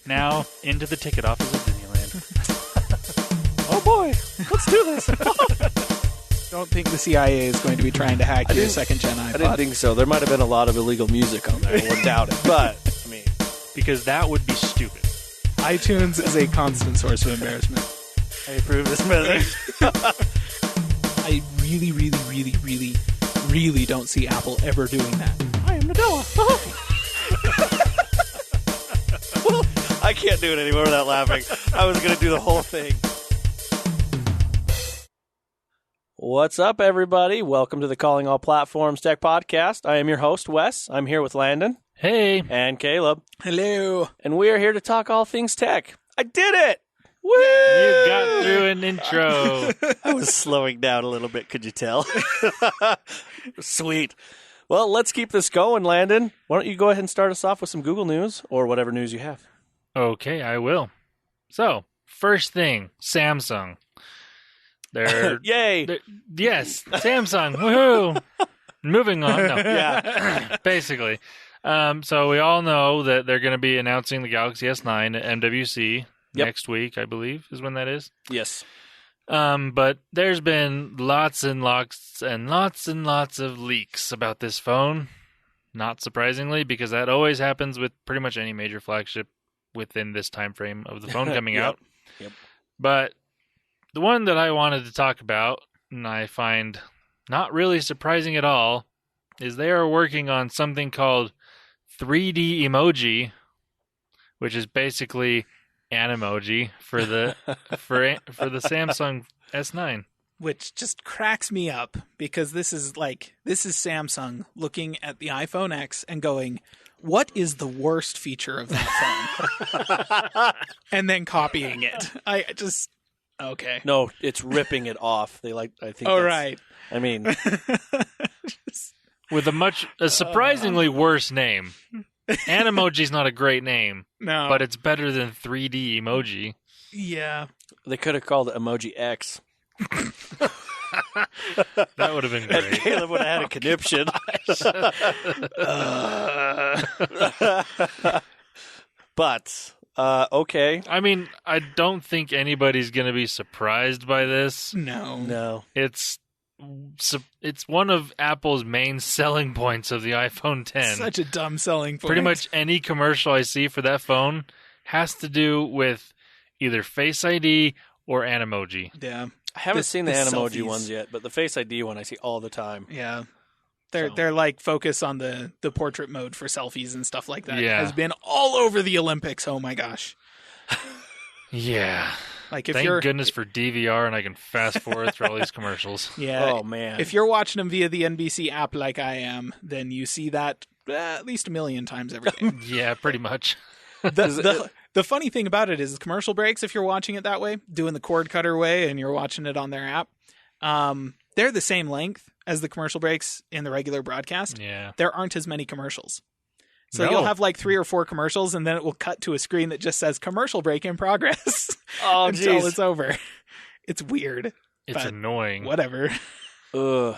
now into the ticket office of Disneyland. Oh boy, let's do this. Don't think the CIA is going to be trying to hack your second-gen iPod. I didn't think so. There might have been a lot of illegal music on there. I wouldn't doubt it. But, I mean... Because that would be stupid. iTunes is a constant source of embarrassment. I approve this message. I really, really, really, really, really don't see Apple ever doing that. I am Nadella. I can't do it anymore without laughing. I was going to do the whole thing. What's up, everybody? Welcome to the Calling All Platforms Tech Podcast. I am your host, Wes. I'm here with Landon. Hey. And Caleb. Hello. And we are here to talk all things tech. I did it! Woo! You got through an intro. I was slowing down a little bit, could you tell? Sweet. Well, let's keep this going, Landon. Why don't you go ahead and start us off with some Google news, or whatever news you have. Okay, I will. So, first thing, Samsung. Yay! Yes, Samsung. Woohoo! Moving on. No. Yeah. Basically. So we all know that they're going to be announcing the Galaxy S9 at MWC next week, I believe, is when that is. Yes. But there's been lots and lots of leaks about this phone. Not surprisingly, because that always happens with pretty much any major flagship within this time frame of the phone coming out. Yep. But the one that I wanted to talk about, and I find not really surprising at all, is they are working on something called 3D emoji, which is basically Animoji for the for the Samsung S9. Which just cracks me up because this is Samsung looking at the iPhone X and going, what is the worst feature of that phone? And then copying it. Okay. No, it's ripping it off. I think. Oh, right. I mean, with a surprisingly worse name. Animoji's not a great name. No. But it's better than 3D emoji. Yeah. they could have called it Emoji X. That would have been great. And Caleb would have had a conniption. But, okay. I mean, I don't think anybody's going to be surprised by this. No. It's one of Apple's main selling points of the iPhone 10. Such a dumb selling point. Pretty much any commercial I see for that phone has to do with either Face ID or Animoji. Yeah. I haven't seen the Animoji selfies. ones yet, but the Face ID one I see all the time. Yeah. They're like focus on the portrait mode for selfies and stuff like that. Yeah. Has been all over the Olympics. Oh my gosh. Yeah. Like if Thank you're goodness for DVR and I can fast forward through all these commercials. Yeah. Oh man. If you're watching them via the NBC app like I am, then you see that at least 1 million times every day. Yeah, pretty much. The funny thing about it is the commercial breaks, if you're watching it that way, doing the cord cutter way and you're watching it on their app, they're the same length as the commercial breaks in the regular broadcast. Yeah. There aren't as many commercials. So No. you'll have like 3 or 4 commercials and then it will cut to a screen that just says commercial break in progress Oh, until jeez. it's over. It's weird. It's But annoying. Whatever. Ugh.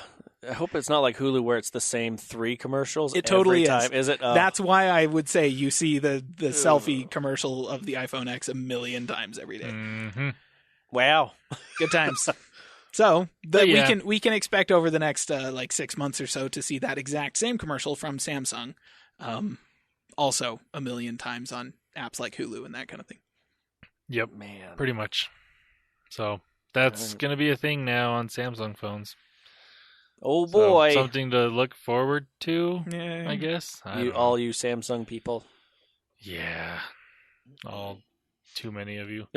I hope it's not like Hulu where it's the same 3 commercials It totally every is. time. Is it? That's why I would say you see the selfie commercial of the iPhone X 1 million times every day. Mm-hmm. Wow. Good times. So yeah. we can expect over the next 6 months or so to see that exact same commercial from Samsung, also 1 million times on apps like Hulu and that kind of thing. Yep. Man. Pretty much. So that's going to be a thing now on Samsung phones. Oh So, boy. something to look forward to, Yeah. I guess. I You, don't know. all you Samsung people. Yeah. All too many of you.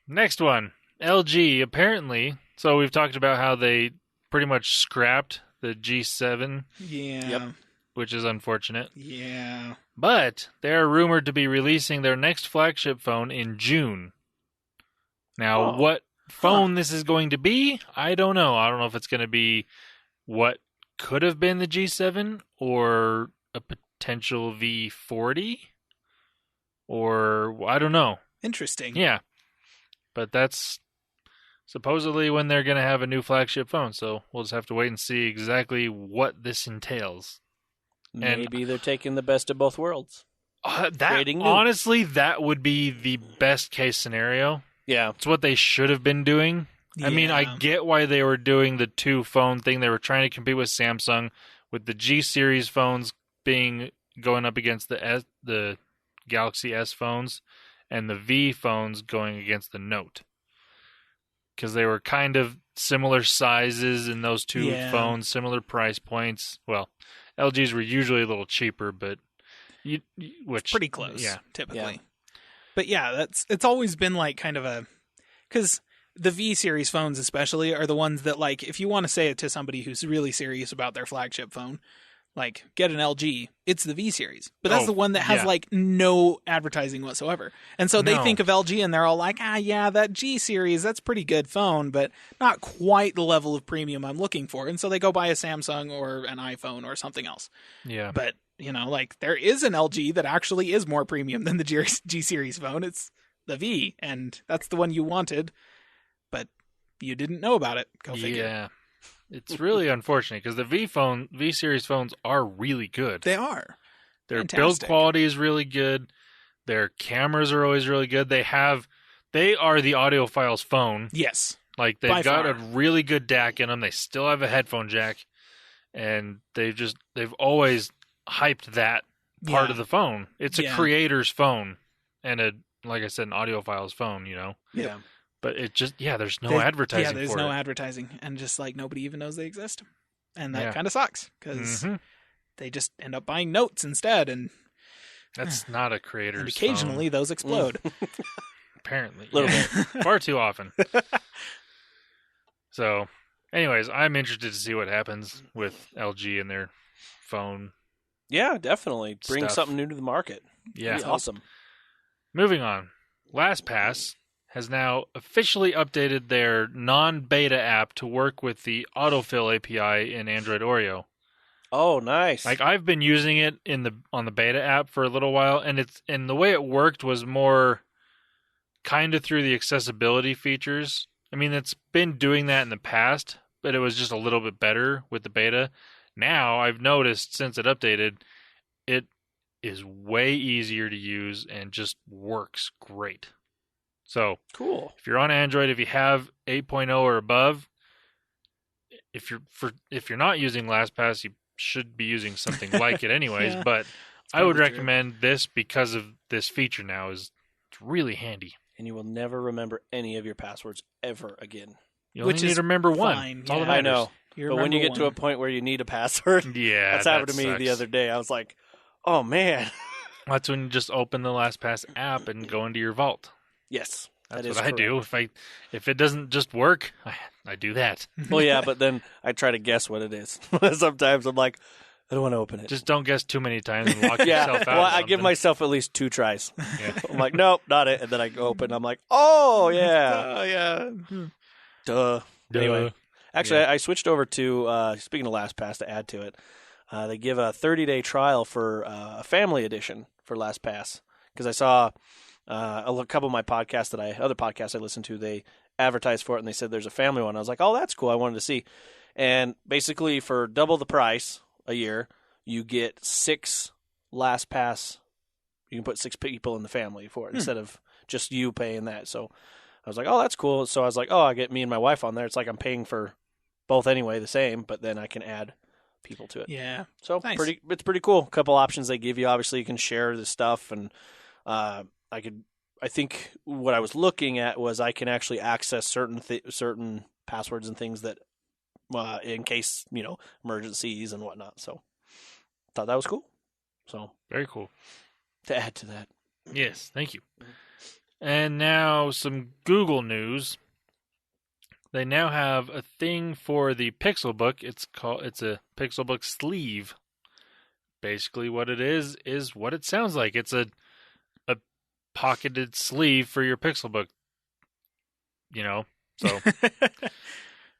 Next one. LG, apparently. So we've talked about how they pretty much scrapped the G7, Yeah. Yep. which is unfortunate. Yeah. But they're rumored to be releasing their next flagship phone in June. Now, what phone this is going to be, I don't know. I don't know if it's going to be what could have been the G7 or a potential V40 or I don't know. Interesting. Yeah. But that's supposedly when they're going to have a new flagship phone, so we'll just have to wait and see exactly what this entails. Maybe they're taking the best of both worlds. creating new. Honestly, that would be the best case scenario. Yeah. It's what they should have been doing. I mean, I get why they were doing the 2-phone thing. They were trying to compete with Samsung, with the G series phones going up against the Galaxy S phones, and the V phones going against the Note. Because they were kind of similar sizes in those two phones, similar price points. Well, LGs were usually a little cheaper, but it's pretty close, typically. Yeah. But it's always been like kind of because the V series phones especially are the ones that, like, if you want to say it to somebody who's really serious about their flagship phone, like, get an LG, it's the V series. But that's the one that has like no advertising whatsoever. And so they think of LG and they're all like, that G series, that's a pretty good phone, but not quite the level of premium I'm looking for. And so they go buy a Samsung or an iPhone or something else. Yeah. But, like, there is an LG that actually is more premium than the G series phone. It's the V, and that's the one you wanted, but you didn't know about it. Go figure. Yeah. It's really unfortunate because the V series phones are really good. They are. Their Fantastic. build quality is really good. Their cameras are always really good. They are the audiophile's phone. Yes. Like, they've got a really good DAC in them. They still have a headphone jack, and they've always hyped that part of the phone. It's a creator's phone, and like I said, an audiophile's phone. Yeah. But it just, there's no advertising for it. Yeah, there's no advertising. And just, like, nobody even knows they exist. And that kind of sucks, because they just end up buying Notes instead. And that's not a creator's and occasionally phone. Those explode. Apparently. A little bit. Far too often. So, anyways, I'm interested to see what happens with LG and their phone. Yeah, definitely. Bring Stuff. something new to the market. Yeah. That's awesome. Moving on. LastPass has now officially updated their non-beta app to work with the autofill API in Android Oreo. Oh, nice. Like, I've been using it on the beta app for a little while, and the way it worked was more kind of through the accessibility features. I mean, it's been doing that in the past, but it was just a little bit better with the beta. Now, I've noticed since it updated, it is way easier to use and just works great. So, cool. If you're on Android, if you have 8.0 or above, if you're not using LastPass, you should be using something like it anyways. But I would recommend this because of this feature now. It's really handy. And you will never remember any of your passwords ever again. You only need to remember one. Fine. All that I matters. know. But when you get to a point where you need a password, that's happened to me the other day. I was like, oh, man. That's when you just open the LastPass app and go into your vault. Yes. That's what I do. If it doesn't just work, I do that. Well, yeah, but then I try to guess what it is. Sometimes I'm like, I don't want to open it. Just don't guess too many times and lock yourself out. Well, I give myself at least 2 tries. Yeah. I'm like, nope, not it. And then I go open. I'm like, oh, yeah. Oh, yeah. Duh. Anyway, actually, I switched over to, speaking of LastPass, to add to it, they give a 30-day trial for a family edition for LastPass. Because I saw a couple of my podcasts other podcasts I listened to, they advertised for it and they said there's a family one. I was like, oh, that's cool. I wanted to see. And basically, for double the price a year, you get 6 LastPass. You can put 6 people in the family for it instead of just you paying that. So I was like, oh, that's cool. So I was like, oh, I get me and my wife on there. It's like I'm paying for both anyway, the same, but then I can add people to it. Yeah. So nice. It's pretty cool. A couple options they give you. Obviously, you can share the stuff, and I think what I was looking at was I can actually access certain passwords and things that in case, emergencies and whatnot. So thought that was cool. So very cool. To add to that. Yes, thank you. And now some Google news. They now have a thing for the Pixelbook. It's a Pixelbook sleeve. Basically what it is what it sounds like. It's a pocketed sleeve for your Pixelbook. So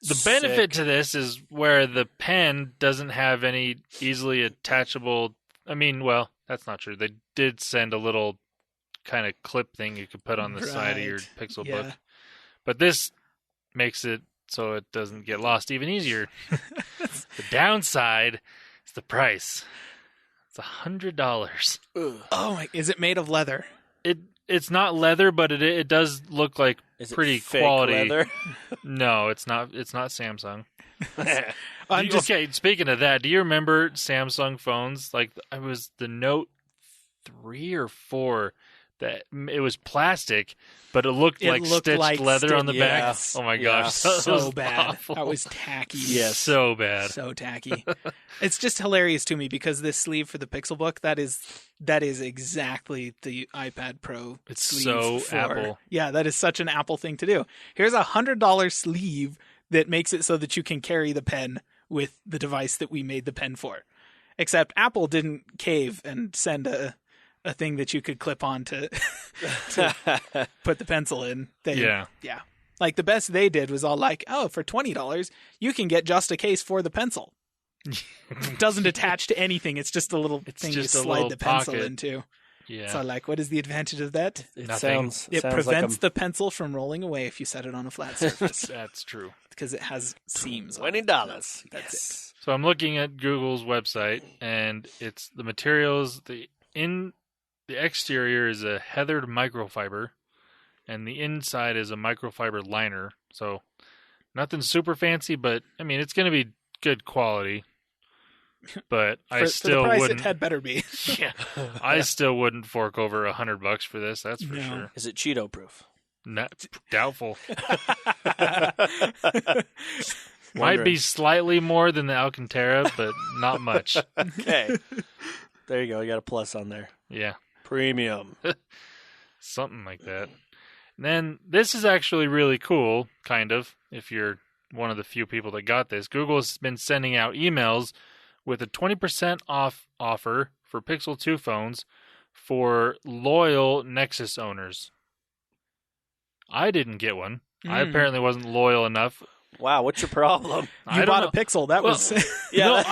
the benefit to this is where the pen doesn't have any easily attachable. I mean, well, that's not true. They did send a little kind of clip thing you could put on the side of your Pixelbook. Yeah. But this makes it so it doesn't get lost even easier. The downside is the price. It's $100. Oh my! Is it made of leather? It's not leather, but it does look like Is it pretty fake quality. leather? No, it's not. It's not Samsung. I'm just Okay, speaking of that, do you remember Samsung phones? Like, it was the Note 3 or 4 that it was plastic, but it looked like stitched leather on the back. Oh my gosh, that so was bad. awful. That was tacky. Yes. So bad. So tacky. It's just hilarious to me because this sleeve for the Pixelbook, that is exactly the iPad Pro It's sleeve so for, Apple. Yeah, that is such an Apple thing to do. Here's a $100 sleeve that makes it so that you can carry the pen with the device that we made the pen for. Except Apple didn't cave and send a thing that you could clip on to put the pencil in. Yeah. Like the best they did was all like, oh, for $20, you can get just a case for the pencil. It doesn't attach to anything. It's just a little thing you slide the pencil into. Yeah. So like, what is the advantage of that? It Nothing. It sounds prevents like the pencil from rolling away if you set it on a flat surface That's true. because it has seams. on $20. it. That's it. So I'm looking at Google's website, and it's the materials. The exterior is a heathered microfiber, and the inside is a microfiber liner. So nothing super fancy, but I mean it's going to be good quality. But I For still the price wouldn't. it had better be. Yeah, I still wouldn't fork over $100 for this. That's for No. sure. Is it Cheeto proof? Doubtful. Might be slightly more than the Alcantara, but not much. Okay. There you go. You got a plus on there. Yeah, Premium. something like that. And then this is actually really cool, kind of, if you're one of the few people that got this. Google has been sending out emails with a 20% off offer for Pixel 2 phones for loyal Nexus owners. I didn't get one. I apparently wasn't loyal enough. Wow, what's your problem? You bought a Pixel. That was Yeah.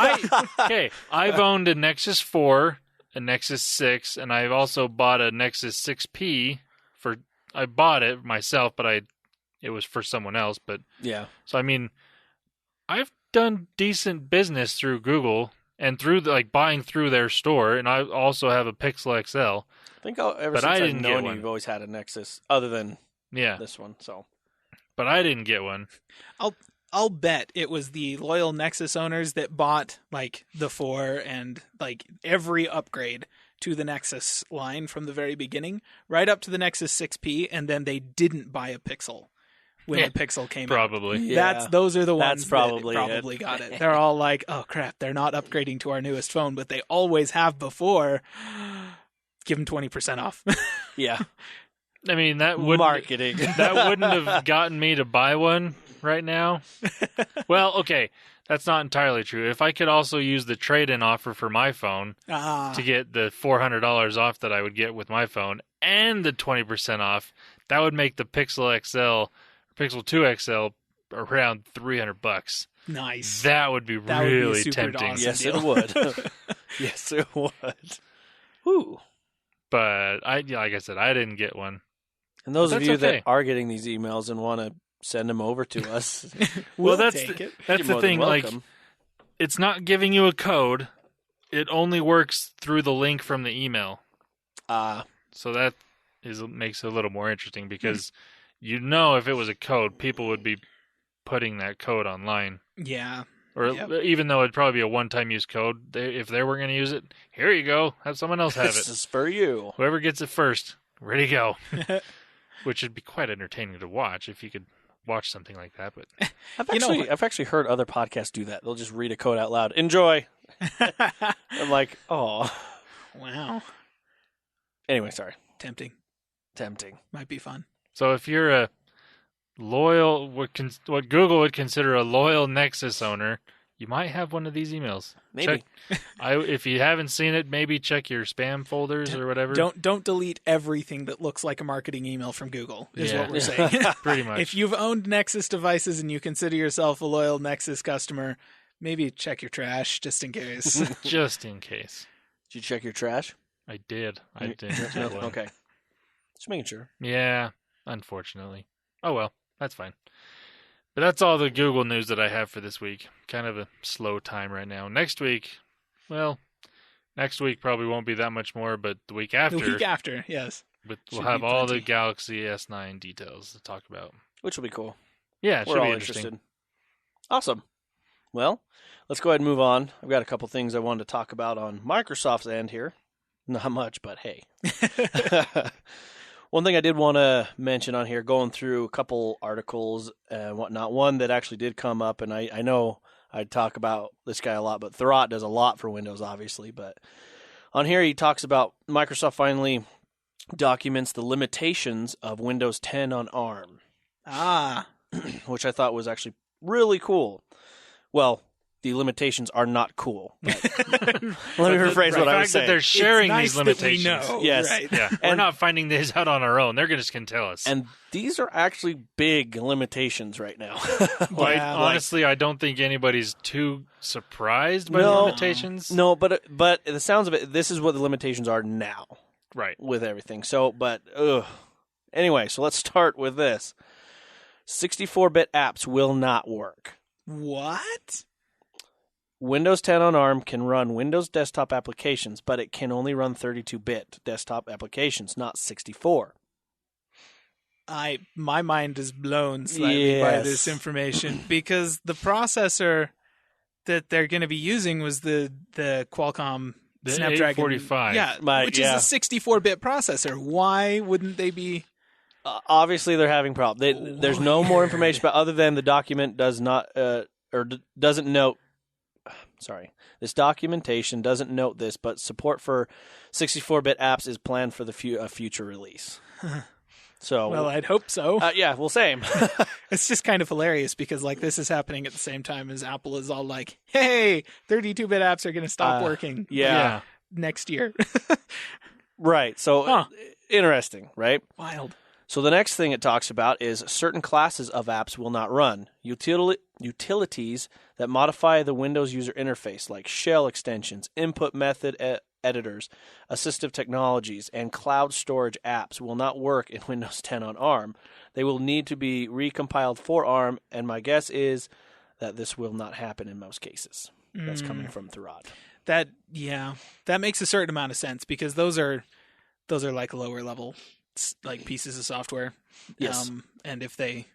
No, I've owned a Nexus 4, a Nexus 6, and I've also bought a Nexus 6P. I bought it myself, but it was for someone else. But Yeah. so I mean, I've done decent business through Google and through buying through their store, and I also have a Pixel XL. I think ever But since I I've didn't get known you, one. you've always had a Nexus other than Yeah, this one. So but I didn't get one. I'll bet it was the loyal Nexus owners that bought like the 4 and like every upgrade to the Nexus line from the very beginning, right up to the Nexus 6P, and then they didn't buy a Pixel when the Pixel came out. Probably. Yeah. Those are the ones That's probably that probably got it. They're all like, oh crap, they're not upgrading to our newest phone, but they always have before. Give them 20% off. yeah, I mean, that wouldn't marketing. that wouldn't have gotten me to buy one right now. Well, okay, that's not entirely true. If I could also use the trade-in offer for my phone to get the $400 off that I would get with my phone and the 20% off, that would make the Pixel Pixel 2 XL around $300. Nice. That would be That would be a really super tempting. awesome. Yes, deal. it would. Yes, it would. Woo. But like I said, I didn't get one. And those But of that's you okay. that are getting these emails and want to send them over to us, We'll that's take it. That's you're the more thing. than Like, welcome. it's not giving you a code. It only works through the link from the email. So that makes it a little more interesting because if it was a code, people would be putting that code online. Yeah. Or even though it'd probably be a one-time use code, if they were going to use it, here you go. Have someone else have This it. is for you. Whoever gets it first, ready to go. Which would be quite entertaining to watch if you could watch something like that. But I've actually heard other podcasts do that. They'll just read a code out loud. Enjoy. I'm like, oh. Wow. Anyway, sorry. Tempting. Might be fun. so if you're a loyal, what Google would consider a loyal Nexus owner, you might have one of these emails. Maybe. If you haven't seen it, maybe check your spam folders or whatever. Don't delete everything that looks like a marketing email from Google, is Yeah. what we're saying. Pretty much. If you've owned Nexus devices and you consider yourself a loyal Nexus customer, maybe check your trash just in case. Just in case. Did you check your trash? I did. I didn't get one. Okay. Just making sure. Yeah, unfortunately. Oh well, that's fine. But that's all the Google news that I have for this week. Kind of a slow time right now. Next week, well, Next week probably won't be that much more, but the week after. The week after, yes. We'll Should have be all the plenty. Galaxy S9 details to talk about. Which will be cool. Yeah, it We're should all be interesting. interested. Awesome. Well, let's go ahead and move on. I've got a couple things I wanted to talk about on Microsoft's end here. Not much, but hey. One thing I did want to mention on here, going through a couple articles and whatnot, one that actually did come up, and I know I talk about this guy a lot, but Thurrott does a lot for Windows, obviously. But on here, he talks about Microsoft finally documents the limitations of Windows 10 on ARM. Which I thought was actually really cool. Well, the limitations are not cool. Let me rephrase what I was The fact that saying. they're sharing It's nice these limitations. That we know, Yes. right? Yeah, we're not finding these out on our own. They're just going to tell us. And these are actually big limitations right now. Honestly, I don't think anybody's too surprised by the limitations. No, but the sounds of it, this is what the limitations are now. Right. With everything. So, anyway, so let's start with this. 64-bit apps will not work. What? Windows 10 on ARM can run Windows desktop applications, but it can only run 32-bit desktop applications, not 64. My mind is blown slightly by this information because the processor that they're going to be using was the Qualcomm The Snapdragon 845. Yeah, which is a 64-bit processor. Why wouldn't they be? Obviously, they're having problems. There's no more information about other than the document does not doesn't note. Sorry, this documentation doesn't note this, but support for 64-bit apps is planned for the future release. So, well, I'd hope so. Yeah, well, same. It's just kind of hilarious because like this is happening at the same time as Apple is all like, "Hey, 32-bit apps are going to stop working." Yeah, next year. Right. So interesting, right? Wild. So the next thing it talks about is certain classes of apps will not run. Utilities that modify the Windows user interface, like shell extensions, input method editors, assistive technologies, and cloud storage apps will not work in Windows 10 on ARM. They will need to be recompiled for ARM, and my guess is that this will not happen in most cases. That's coming from Thurrott. That makes a certain amount of sense because those are like lower level like pieces of software. Yes. And if they'd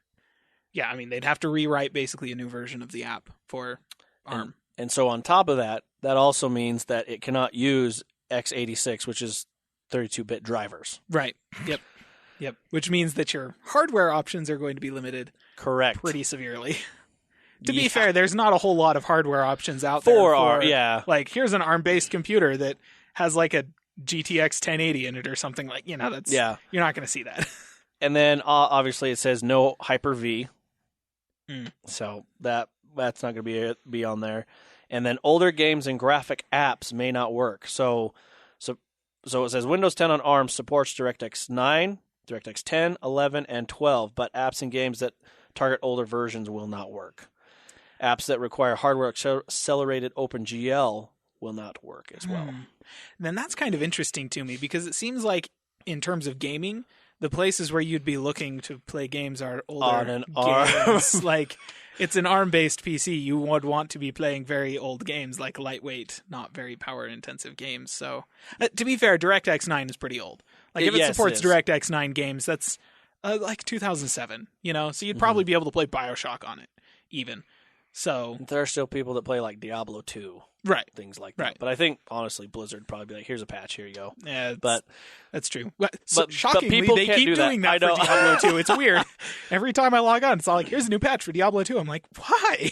have to rewrite basically a new version of the app for ARM. And so on top of that, that also means that it cannot use x86, which is 32-bit drivers. Right. Yep. Which means that your hardware options are going to be limited. Correct. Pretty severely. To be fair, there's not a whole lot of hardware options out there for ARM. Yeah. Like here's an ARM-based computer that has like a GTX 1080 in it or something like, that's you're not going to see that. And then obviously it says no Hyper-V. So that's not going to be on there. And then older games and graphic apps may not work. So it says Windows 10 on ARM supports DirectX 9, DirectX 10, 11, and 12, but apps and games that target older versions will not work. Apps that require hardware accelerated OpenGL will not work as well. Then that's kind of interesting to me because it seems like in terms of gaming, the places where you'd be looking to play games are older on an games. ARM. Like it's an ARM-based PC. You would want to be playing very old games, like lightweight, not very power-intensive games. So, to be fair, DirectX 9 is pretty old. Like if it supports DirectX 9 games, that's like 2007. So you'd probably be able to play BioShock on it, even. So there are still people that play like Diablo 2. Right. Things like that. Right. But I think, honestly, Blizzard would probably be like, here's a patch, here you go. Yeah, but that's true. But shockingly, people they can't keep do that. doing that I know. for Diablo 2. It's weird. Every time I log on, it's all like, here's a new patch for Diablo 2. I'm like, why?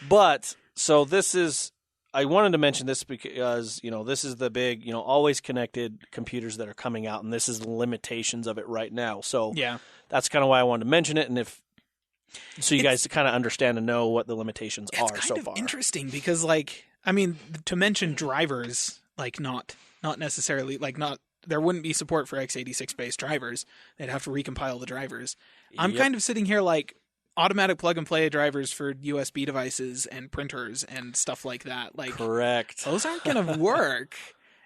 But, so this is, I wanted to mention this because, this is the big, always connected computers that are coming out, and this is the limitations of it right now. So that's kind of why I wanted to mention it, and so you guys kind of understand and know what the limitations are so far. It's kind of interesting because, to mention drivers, not necessarily, there wouldn't be support for x86-based drivers. They'd have to recompile the drivers. I'm kind of sitting here like automatic plug-and-play drivers for USB devices and printers and stuff like that. Correct. Those aren't going to work.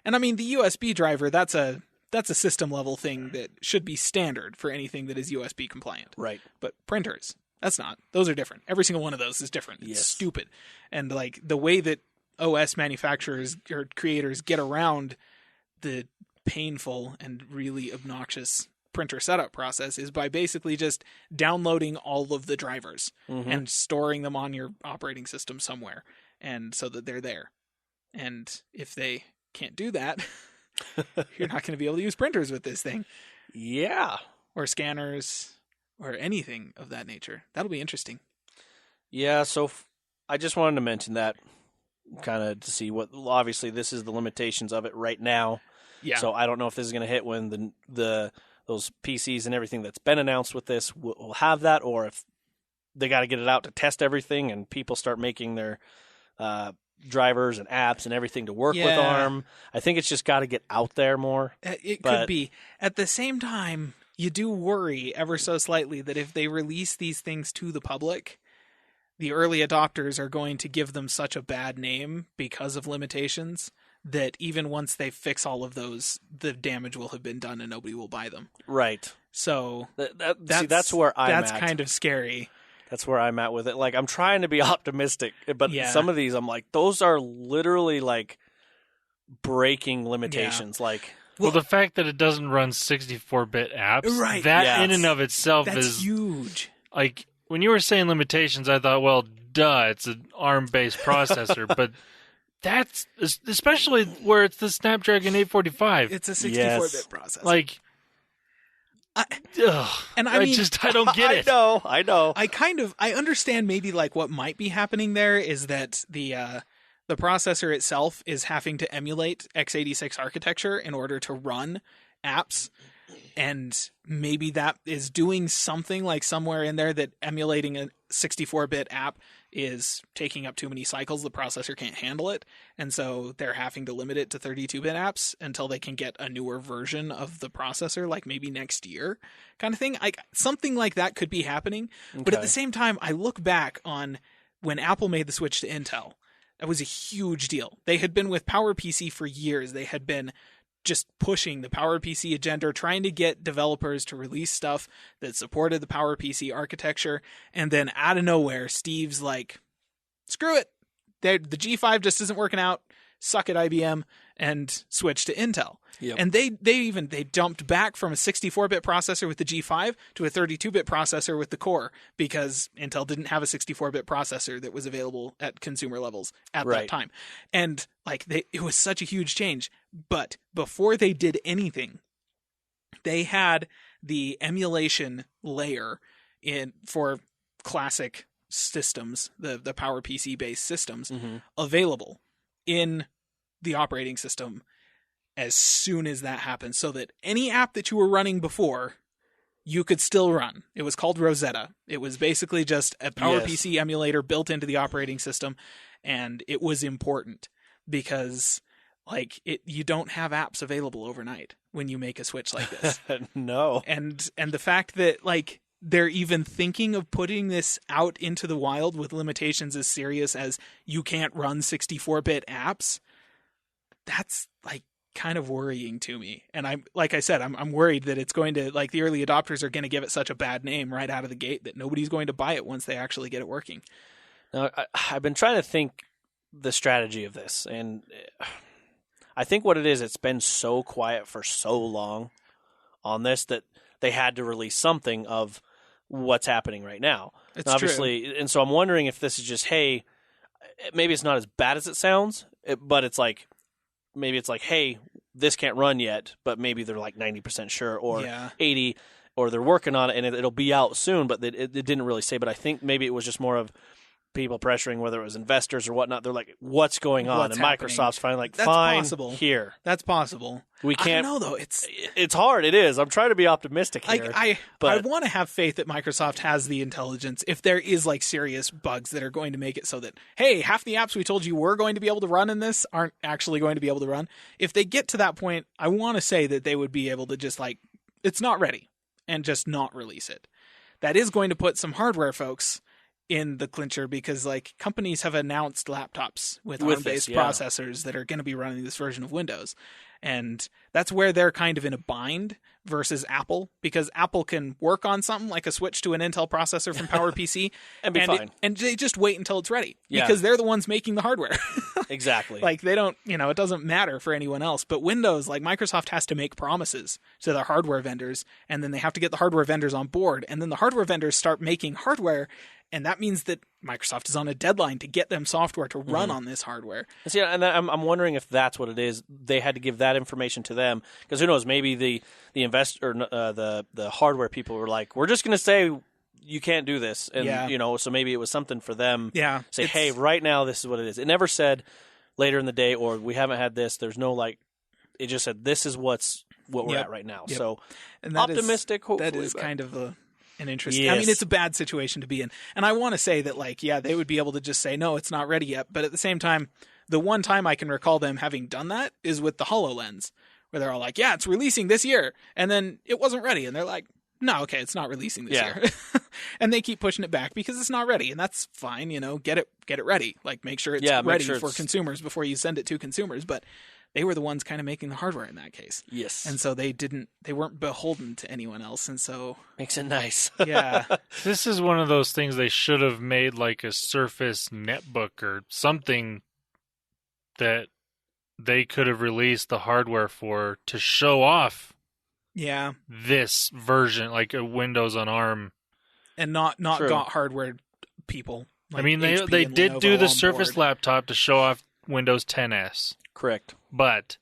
And, the USB driver, that's a system-level thing that should be standard for anything that is USB compliant. Right. But printers... that's not. Those are different. Every single one of those is different. It's stupid. And the way that OS manufacturers or creators get around the painful and really obnoxious printer setup process is by basically just downloading all of the drivers and storing them on your operating system somewhere, and so that they're there. And if they can't do that, you're not going to be able to use printers with this thing. Yeah. Or scanners or anything of that nature. That'll be interesting. Yeah, so I just wanted to mention that kind of to see what, obviously this is the limitations of it right now. Yeah. So I don't know if this is going to hit when those PCs and everything that's been announced with this will have that, or if they got to get it out to test everything and people start making their drivers and apps and everything to work with ARM. I think it's just got to get out there more. It could be. At the same time, you do worry ever so slightly that if they release these things to the public, the early adopters are going to give them such a bad name because of limitations that even once they fix all of those, the damage will have been done and nobody will buy them. Right. So that's where I'm at. That's kind of scary. That's where I'm at with it. Like, I'm trying to be optimistic, but some of these I'm like, those are literally like breaking limitations. Yeah. Like, well, the fact that it doesn't run 64-bit apps, right? That in and of itself is huge. Like, when you were saying limitations, I thought, well, duh, it's an ARM-based processor, but that's especially where it's the Snapdragon 845. It's a 64-bit processor. Like, I don't get it. I know. I understand maybe like what might be happening there is that the processor itself is having to emulate x86 architecture in order to run apps, and maybe that is doing something like somewhere in there that emulating a 64-bit app is taking up too many cycles. The processor can't handle it, and so they're having to limit it to 32-bit apps until they can get a newer version of the processor, like maybe next year kind of thing. Something like that could be happening. Okay. But at the same time, I look back on when Apple made the switch to Intel. That was a huge deal. They had been with PowerPC for years. They had been just pushing the PowerPC agenda, trying to get developers to release stuff that supported the PowerPC architecture. And then out of nowhere, Steve's like, screw it. The G5 just isn't working out. Suck it, IBM, and switch to Intel. Yep. And they jumped back from a 64-bit processor with the G5 to a 32-bit processor with the Core, because Intel didn't have a 64-bit processor that was available at consumer levels at that time. And it was such a huge change. But before they did anything, they had the emulation layer for classic systems, the PowerPC based systems, available in the operating system as soon as that happened, so that any app that you were running before, you could still run. It was called Rosetta. It was basically just a PowerPC emulator built into the operating system, and it was important because you don't have apps available overnight when you make a switch like this. No. And the fact that they're even thinking of putting this out into the wild with limitations as serious as you can't run 64-bit apps, that's kind of worrying to me. And I'm worried that it's going to, the early adopters are going to give it such a bad name right out of the gate that nobody's going to buy it once they actually get it working. Now, I've been trying to think the strategy of this, and I think what it is, it's been so quiet for so long on this that they had to release something of what's happening right now. It's obviously true. And so I'm wondering if this is just, hey, maybe it's not as bad as it sounds, but it's maybe it's hey, this can't run yet, but maybe they're 90% sure, or 80%, or they're working on it and it'll be out soon, but it didn't really say. But I think maybe it was just more of people pressuring, whether it was investors or whatnot. They're like, what's going on? What's and happening? Microsoft's finally That's fine, possible. Here. That's possible. We can't. I don't know, though. It's hard. It is. I'm trying to be optimistic here. I want to have faith that Microsoft has the intelligence if there is serious bugs that are going to make it so that, hey, half the apps we told you were going to be able to run in this aren't actually going to be able to run. If they get to that point, I want to say that they would be able to just it's not ready and just not release it. That is going to put some hardware folks in the clincher, because companies have announced laptops with ARM-based processors that are going to be running this version of Windows. And that's where they're kind of in a bind versus Apple, because Apple can work on something like a switch to an Intel processor from PowerPC and be fine. And they just wait until it's ready Yeah. because they're the ones making the hardware. Exactly. Like they don't, it doesn't matter for anyone else. But Windows, like Microsoft has to make promises to their hardware vendors, and then they have to get the hardware vendors on board, and then the hardware vendors start making hardware, and that means that Microsoft is on a deadline to get them software to run on this hardware. See, and I'm wondering if that's what it is. They had to give that information to them because who knows? Maybe the investor, the hardware people were like, "We're just going to say you can't do this," and so maybe it was something for them. Yeah, say, "Hey, right now this is what it is." It never said later in the day or we haven't had this. There's no like. It just said this is what we're at right now. Yep. So and that optimistic. Hopefully, that is kind of an interesting. Yes. I mean, it's a bad situation to be in, and I want to say that, like, yeah, they would be able to just say no, it's not ready yet. But at the same time, the one time I can recall them having done that is with the HoloLens, where they're all like, "Yeah, it's releasing this year," and then it wasn't ready, and they're like, "No, okay, it's not releasing this year," and they keep pushing it back because it's not ready, and that's fine. Get it ready. Like, make sure it's ready for consumers before you send it to consumers, but. They were the ones kind of making the hardware in that case. Yes. And so they weren't beholden to anyone else. And so. Makes it nice. Yeah. This is one of those things they should have made like a Surface netbook or something that they could have released the hardware for to show off. Yeah. This version, like a Windows on ARM. And not got hardware people. Like I mean, they did Lenovo do the on Surface board. laptop to show off Windows 10s. Correct. But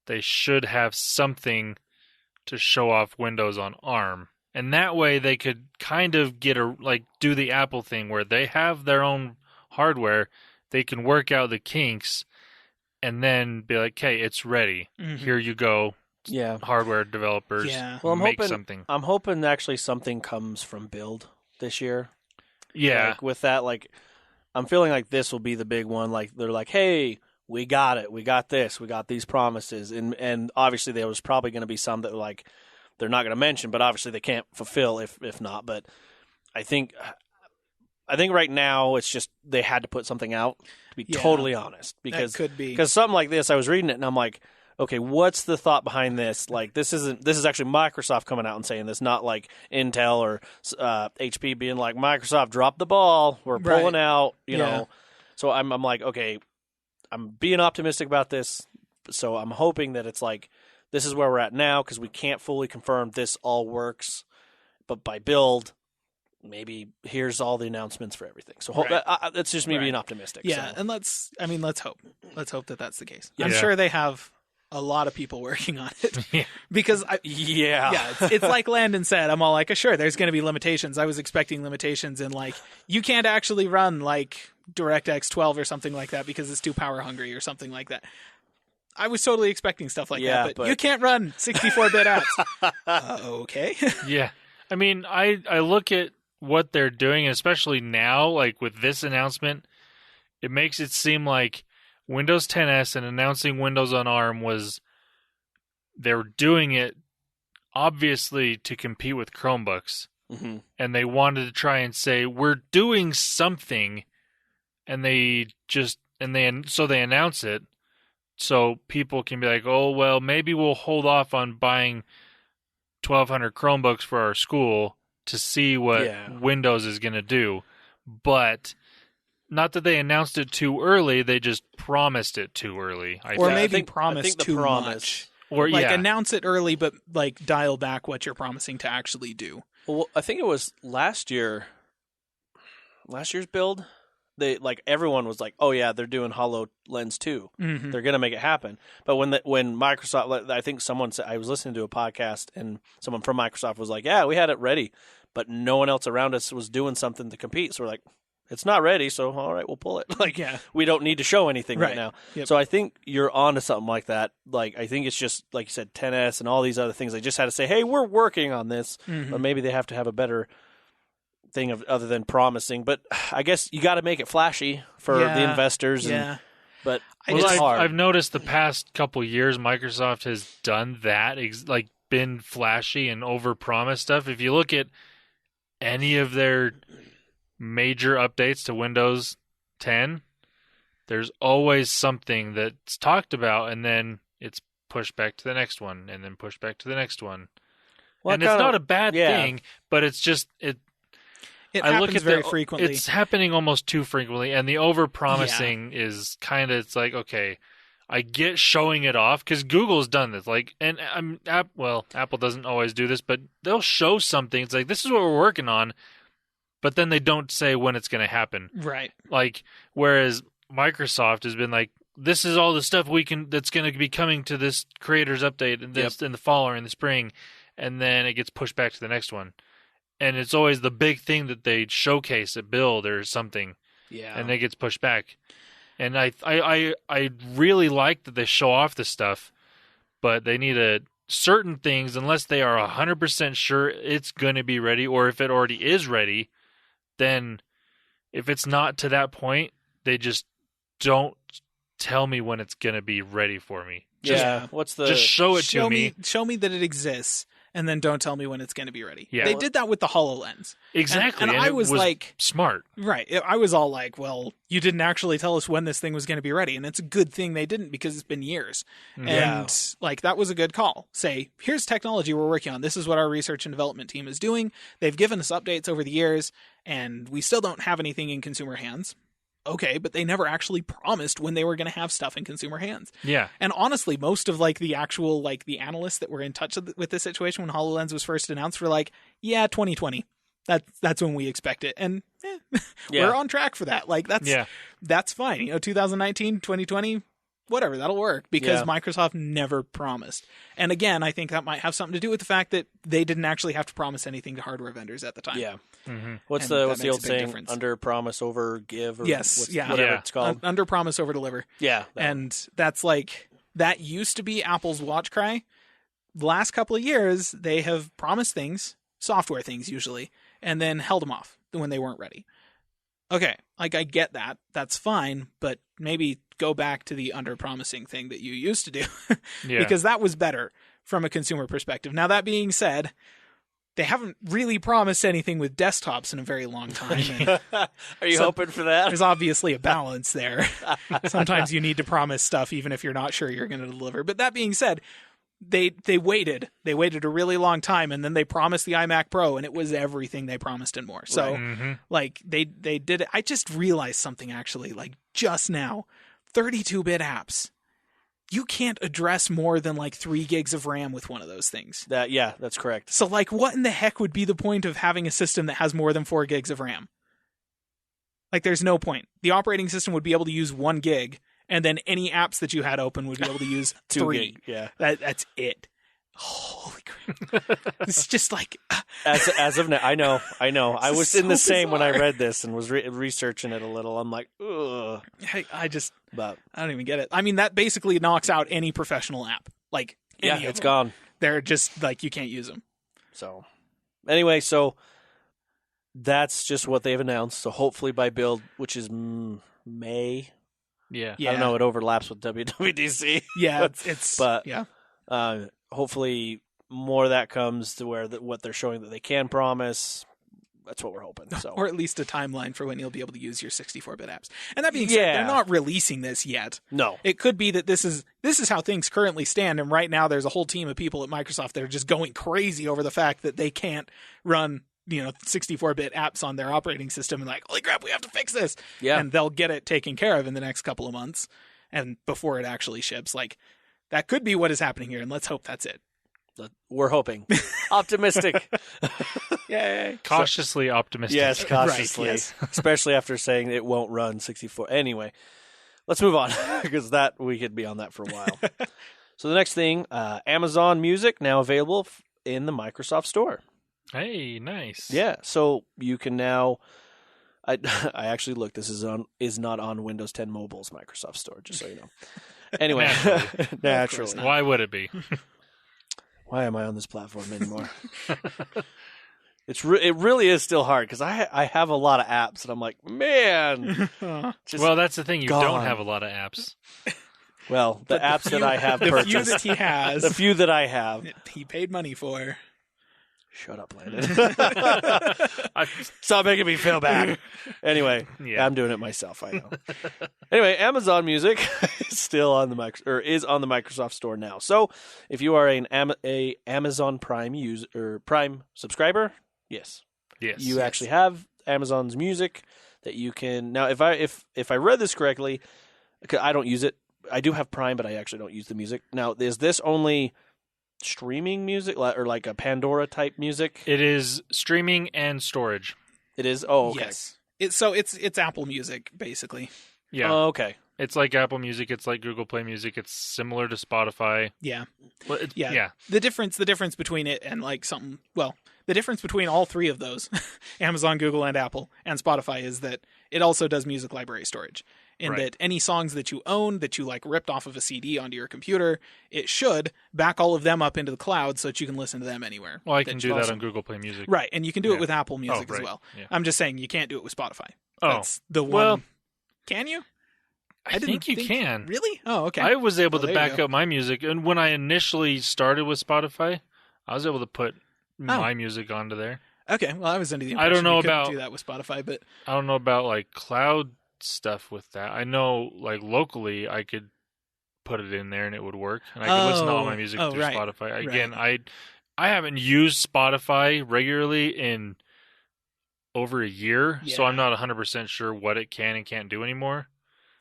they should have something to show off Windows on ARM. And that way they could kind of do the Apple thing where they have their own hardware, they can work out the kinks, and then be like, "Okay, it's ready. Mm-hmm. Here you go." Yeah. Hardware developers. Yeah. Well, I'm hoping actually something comes from Build this year. Yeah. Like with that, like I'm feeling like this will be the big one. Like they're like, "Hey, we got it. We got this. We got these promises." And obviously there was probably going to be some that like they're not going to mention, but obviously they can't fulfill if not. But I think right now it's just they had to put something out, to be totally honest, because that could be. Because something like this, I was reading it and I'm like, okay, what's the thought behind this? Like this is actually Microsoft coming out and saying this, not like Intel or HP being like, Microsoft dropped the ball, we're pulling out, you know. So I'm like, okay, I'm being optimistic about this. So I'm hoping that it's like this is where we're at now because we can't fully confirm this all works, but by Build, maybe here's all the announcements for everything. So that's just me being optimistic. Yeah, so. and let's hope. Let's hope that that's the case. Yeah. I'm sure they have a lot of people working on it because it's like Landon said. I'm all like, sure, there's going to be limitations. I was expecting limitations in like you can't actually run like DirectX 12 or something like that because it's too power hungry or something like that. I was totally expecting stuff like that, but you can't run 64-bit apps. Okay. Yeah. I mean, I look at what they're doing, especially now, like with this announcement, it makes it seem like Windows 10s and announcing Windows on ARM they were doing it obviously to compete with Chromebooks. Mm-hmm. And they wanted to try and say, we're doing something, and they announce it so people can be like, oh, well, maybe we'll hold off on buying 1,200 Chromebooks for our school to see what Windows is going to do. But not that they announced it too early, they just promised it too early. Promised too much. Or announce it early, but like dial back what you're promising to actually do. Well, I think it was last year's Build. They like everyone was like, "Oh yeah, they're doing HoloLens 2. Mm-hmm. They're going to make it happen." But when Microsoft, I think someone said, I was listening to a podcast and someone from Microsoft was like, "Yeah, we had it ready, but no one else around us was doing something to compete." So we're like, "It's not ready, so all right, we'll pull it." Like, we don't need to show anything right now. Yep. So I think you're on to something like that. Like, I think it's just like you said, 10s and all these other things. They just had to say, "Hey, we're working on this," but maybe they have to have a better thing other than promising. But I guess you got to make it flashy for the investors. But it's hard. I've noticed the past couple years Microsoft has done that, like been flashy and overpromised stuff. If you look at any of their major updates to Windows 10, there's always something that's talked about and then it's pushed back to the next one, and then pushed back to the next one. Well, And it's not a bad yeah. thing, but it's just It I happens look at very frequently. It's happening almost too frequently, and the over-promising is kind of, it's like, okay, I get showing it off, because Google's done this. Like, and Apple doesn't always do this, but they'll show something. It's like, this is what we're working on, but then they don't say when it's going to happen. Right. Like, whereas Microsoft has been like, this is all the stuff that's going to be coming to this creators update in the fall or in the spring, and then it gets pushed back to the next one. And it's always the big thing that they showcase at Build or something. Yeah. And it gets pushed back. And I really like that they show off this stuff, but they need certain things, unless they are 100% sure it's going to be ready, or if it already is ready, then if it's not to that point, they just don't tell me when it's going to be ready for me. Just show it to me. Show me that it exists, and then don't tell me when it's going to be ready. Yeah. They did that with the HoloLens. Exactly. And I was like, smart. Right. I was all like, well, you didn't actually tell us when this thing was going to be ready. And it's a good thing they didn't, because it's been years. Yeah. And like, that was a good call. Say, here's technology we're working on. This is what our research and development team is doing. They've given us updates over the years, and we still don't have anything in consumer hands. Okay, but they never actually promised when they were going to have stuff in consumer hands. Yeah. And honestly, most of like the actual like the analysts that were in touch with this situation when HoloLens was first announced were like, yeah, 2020. That's when we expect it. And we're on track for that. Like that's fine. 2019, 2020, whatever, that'll work, because Microsoft never promised. And again, I think that might have something to do with the fact that they didn't actually have to promise anything to hardware vendors at the time. Yeah. Mm-hmm. What's the old saying? Difference. Under promise, over give, or yes, whatever it's called. Under promise, over deliver. Yeah. And that's like, that used to be Apple's watch cry. The last couple of years, they have promised things, software things usually, and then held them off when they weren't ready. Okay, like I get that. That's fine, but maybe go back to the under-promising thing that you used to do, because that was better from a consumer perspective. Now, that being said, they haven't really promised anything with desktops in a very long time. And are you hoping for that? There's obviously a balance there. Sometimes you need to promise stuff even if you're not sure you're going to deliver. But that being said, they waited. They waited a really long time, and then they promised the iMac Pro, and it was everything they promised and more. So, like, they did it. I just realized something, actually, like, just now. 32-bit apps. You can't address more than like 3 gigs of RAM with one of those things. That's correct. So like, what in the heck would be the point of having a system that has more than 4 gigs of RAM? Like, there's no point. The operating system would be able to use 1 gig, and then any apps that you had open would be able to use 3. Gig. Yeah. That's it. Holy crap. It's just like... As of now, I know. I was so in the same when I bizarre. read this and was researching it a little. I'm like, ugh. I But don't even get it. I mean, that basically knocks out any professional app. Like, any of it's them. gone. They're just, like, you can't use them. So, anyway, that's just what they've announced. So hopefully by Build, which is May. Yeah. I don't know. It overlaps with WWDC. Yeah, but yeah. Hopefully more of that comes to where what they're showing that they can promise. That's what we're hoping. So, or at least a timeline for when you'll be able to use your 64-bit apps. And that being said, they're not releasing this yet. No. It could be that this is how things currently stand, and right now there's a whole team of people at Microsoft that are just going crazy over the fact that they can't run 64-bit apps on their operating system, and like, holy crap, we have to fix this. Yeah. And they'll get it taken care of in the next couple of months, and before it actually ships. Like, that could be what is happening here, and let's hope that's it. We're hoping. Optimistic. Yay. Cautiously optimistic. Yes, cautiously. Right, yes. Especially after saying it won't run 64. Anyway, let's move on, because we could be on that for a while. So the next thing, Amazon Music now available in the Microsoft Store. Hey, nice. Yeah, so you can now... I actually looked. This is not on Windows 10 Mobile's Microsoft Store, just so you know. Anyway, naturally. Why would it be? Why am I on this platform anymore? It really is still hard, because I have a lot of apps, and I'm like, man. Well, that's the thing. You don't have a lot of apps. Well, the apps that I have the purchased. few that he has. The few that I have. He paid money for. Shut up, Landon. Stop making me feel bad. Anyway, I'm doing it myself. I know. Anyway, Amazon Music is still on the is on the Microsoft Store now. So, if you are an Amazon Prime user or Prime subscriber, yes, you actually have Amazon's Music that you can now. If I read this correctly, because I don't use it, I do have Prime, but I actually don't use the music. Now, is this only streaming music or like a Pandora type music? It is streaming and storage. It is. Oh, okay. Yes. It's Apple Music basically. Yeah. Oh, okay. It's like Apple Music. It's like Google Play Music. It's similar to Spotify. Yeah. Well, yeah. The difference between it and like something. Well, the difference between all three of those, Amazon, Google, and Apple, and Spotify, is that it also does music library storage. In that any songs that you own that you like ripped off of a CD onto your computer, it should back all of them up into the cloud so that you can listen to them anywhere. Well, I can do that on Google Play Music. Right, and you can do it with Apple Music as well. Yeah. I'm just saying you can't do it with Spotify. Oh. That's the one. Well, can you? I think you can. Really? Oh, okay. I was able to back up my music, and when I initially started with Spotify, I was able to put my music onto there. Okay, well, I was under the impression I don't know you couldn't about do that with Spotify, but I don't know about like cloud stuff with that. I know like locally I could put it in there and it would work, and I could listen to all my music through Spotify. Again, I haven't used Spotify regularly in over a year, so I'm not 100% sure what it can and can't do anymore.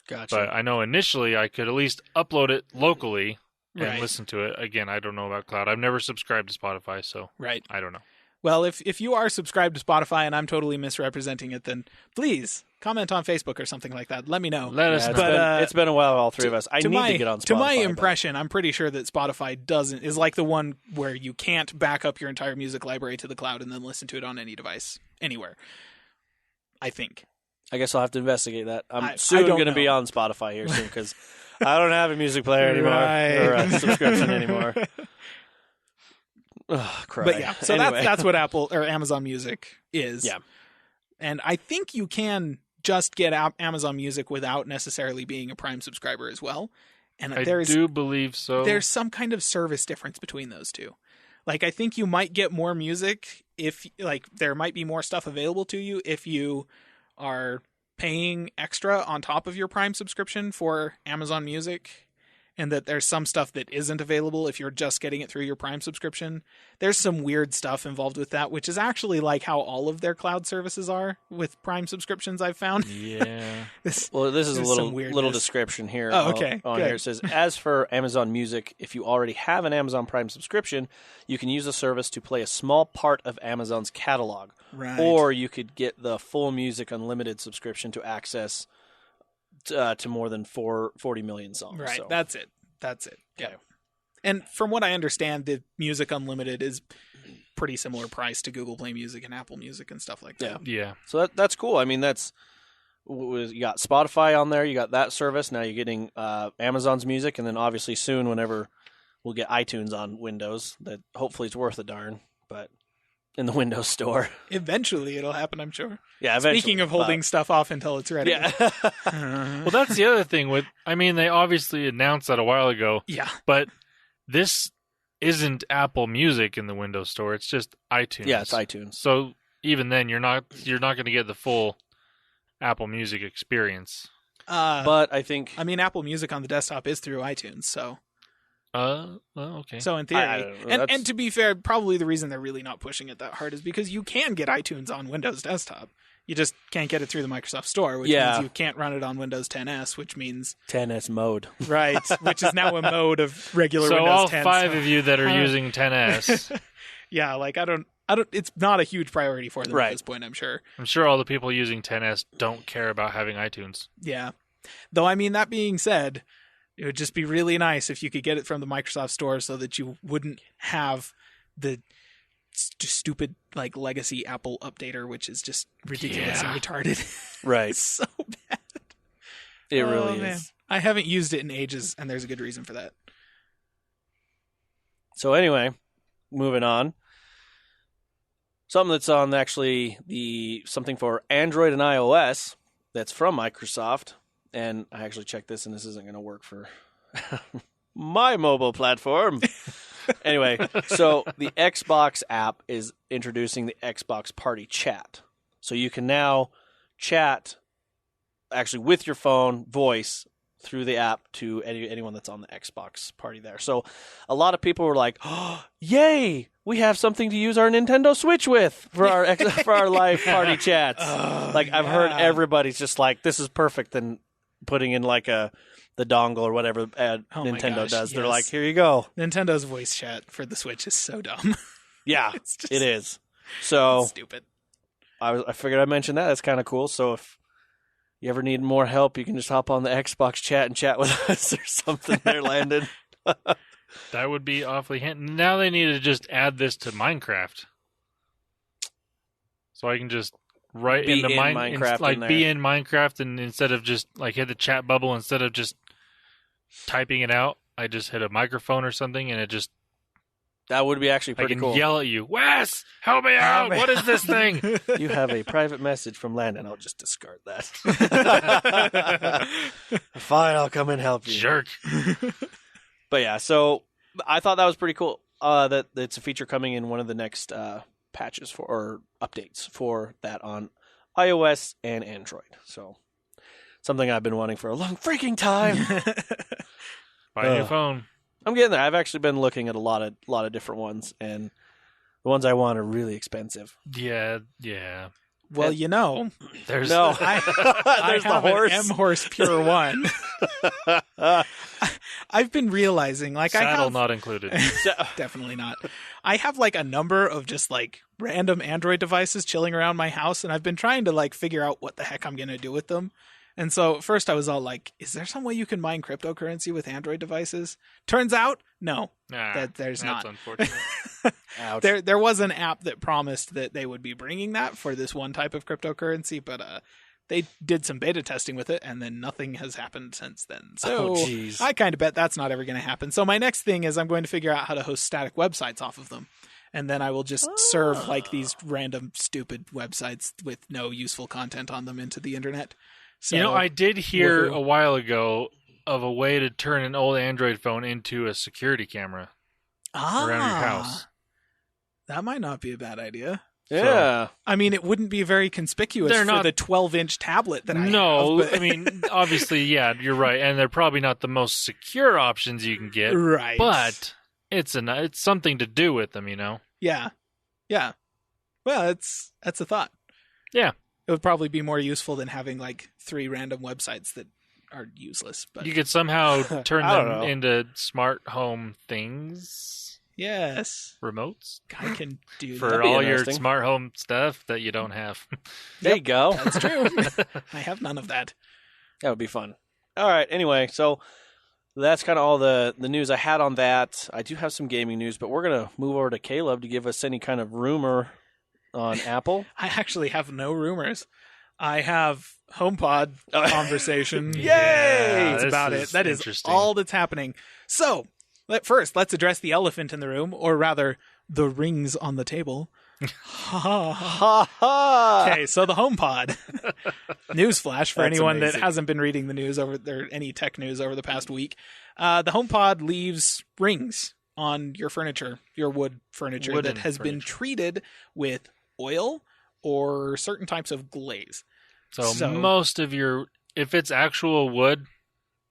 Gotcha. But I know initially I could at least upload it locally and listen to it. Again, I don't know about cloud. I've never subscribed to Spotify, so I don't know. Well, if you are subscribed to Spotify and I'm totally misrepresenting it, then please comment on Facebook or something like that. Let me know. Let us know. But, it's been a while, all three of us. I need to get on Spotify. To my impression, I'm pretty sure that Spotify is like the one where you can't back up your entire music library to the cloud and then listen to it on any device, anywhere. I think. I guess I'll have to investigate that. I'm soon going to be on Spotify here soon because I don't have a music player anymore or a subscription anymore. Ugh, cry. But yeah, so anyway. that's what Apple or Amazon Music is. Yeah. And I think you can just get Amazon Music without necessarily being a Prime subscriber as well. And I do believe so. There's some kind of service difference between those two. Like, I think you might get more music if, like, there might be more stuff available to you if you are paying extra on top of your Prime subscription for Amazon Music, and that there's some stuff that isn't available if you're just getting it through your Prime subscription. There's some weird stuff involved with that, which is actually like how all of their cloud services are with Prime subscriptions, I've found. Yeah. This is a little description here. Oh, okay. On here it says, as for Amazon Music, if you already have an Amazon Prime subscription, you can use the service to play a small part of Amazon's catalog. Right. Or you could get the full Music Unlimited subscription to access to more than 40 million songs. Right, so. That's it. Okay. Yeah. And from what I understand, the Music Unlimited is pretty similar price to Google Play Music and Apple Music and stuff like that. Yeah. So that's cool. I mean, you got Spotify on there, you got that service. Now you're getting Amazon's Music, and then obviously soon, whenever we'll get iTunes on Windows, that hopefully it's worth a darn, but in the Windows Store. Eventually it'll happen, I'm sure. Yeah, eventually. Speaking of holding stuff off until it's ready. Yeah. Well, that's the other thing they obviously announced that a while ago. Yeah. But this isn't Apple Music in the Windows Store. It's just iTunes. Yeah, it's iTunes. So even then you're not going to get the full Apple Music experience. But I think Apple Music on the desktop is through iTunes, so well, okay. So in theory, and to be fair, probably the reason they're really not pushing it that hard is because you can get iTunes on Windows desktop. You just can't get it through the Microsoft Store, which means you can't run it on Windows 10s, which means 10s mode, right? Which is now a mode of regular so Windows 10. So all 5 of you that are using 10s, yeah, like I don't. It's not a huge priority for them at this point. I'm sure. I'm sure all the people using 10s don't care about having iTunes. Yeah, though. I mean, that being said, it would just be really nice if you could get it from the Microsoft Store so that you wouldn't have the stupid like legacy Apple updater, which is just ridiculous and retarded. Right. It's so bad. It really is. I haven't used it in ages, and there's a good reason for that. So anyway, moving on. Something that's on actually something for Android and iOS that's from Microsoft. And I actually checked this, and this isn't going to work for my mobile platform. Anyway, so the Xbox app is introducing the Xbox Party Chat. So you can now chat actually with your phone, voice, through the app to anyone that's on the Xbox party there. So a lot of people were like, oh, yay, we have something to use our Nintendo Switch with for our live party chats. I've heard everybody's just like, this is perfect, and putting in like the dongle or whatever Nintendo does. Yes. They're like, here you go. Nintendo's voice chat for the Switch is so dumb. Yeah, it is. So stupid. I figured I'd mention that. That's kind of cool. So if you ever need more help, you can just hop on the Xbox chat and chat with us or something there, Landon. That would be awfully handy. Now they need to just add this to Minecraft. So I can just write be in Minecraft, be in Minecraft, and instead of just like hit the chat bubble, instead of just typing it out, I just hit a microphone or something, and it just... That would be actually pretty cool. I can yell at you, Wes, help me out! What is this thing? You have a private message from Landon. I'll just discard that. Fine, I'll come and help you. Jerk. But yeah, so I thought that was pretty cool. That it's a feature coming in one of the next patches or updates for that on iOS and Android. So something I've been wanting for a long freaking time. Buy a new phone. I'm getting there. I've actually been looking at a lot of different ones, and the ones I want are really expensive. Yeah. Well, there's no. There's the horse. An M-Horse Pure 1. I've been realizing, like, saddle not included. Definitely not. I have like a number of just like random Android devices chilling around my house, and I've been trying to like figure out what the heck I'm gonna do with them. And so first I was all like, is there some way you can mine cryptocurrency with Android devices? Turns out, no, there's not. That's unfortunate. Ouch. There was an app that promised that they would be bringing that for this one type of cryptocurrency, but they did some beta testing with it, and then nothing has happened since then. So I kind of bet that's not ever going to happen. So my next thing is I'm going to figure out how to host static websites off of them. And then I will just serve like these random stupid websites with no useful content on them into the internet. So, I did hear a while ago of a way to turn an old Android phone into a security camera around your house. That might not be a bad idea. Yeah. So, I mean, it wouldn't be very conspicuous for the 12-inch tablet that I have. No, But... I mean, obviously, yeah, you're right. And they're probably not the most secure options you can get. Right. But it's something to do with them, Yeah. Yeah. Well, that's a thought. Yeah. It would probably be more useful than having like 3 random websites that are useless. But you could somehow turn them into smart home things. Yes. Remotes. I can do for that. all your smart home stuff that you don't have. There you go. That's true. I have none of that. That would be fun. All right. Anyway, so that's kind of all the news I had on that. I do have some gaming news, but we're going to move over to Caleb to give us any kind of rumor on Apple. I actually have no rumors. I have HomePod conversation. Yay! That's about it. That is all that's happening. So, let's address the elephant in the room, or rather, the rings on the table. Ha ha. Okay, so the HomePod. Newsflash for anyone that hasn't been reading the news or any tech news over the past week. The HomePod leaves rings on your furniture, your wood furniture that has been treated with oil or certain types of glaze. So most of if it's actual wood,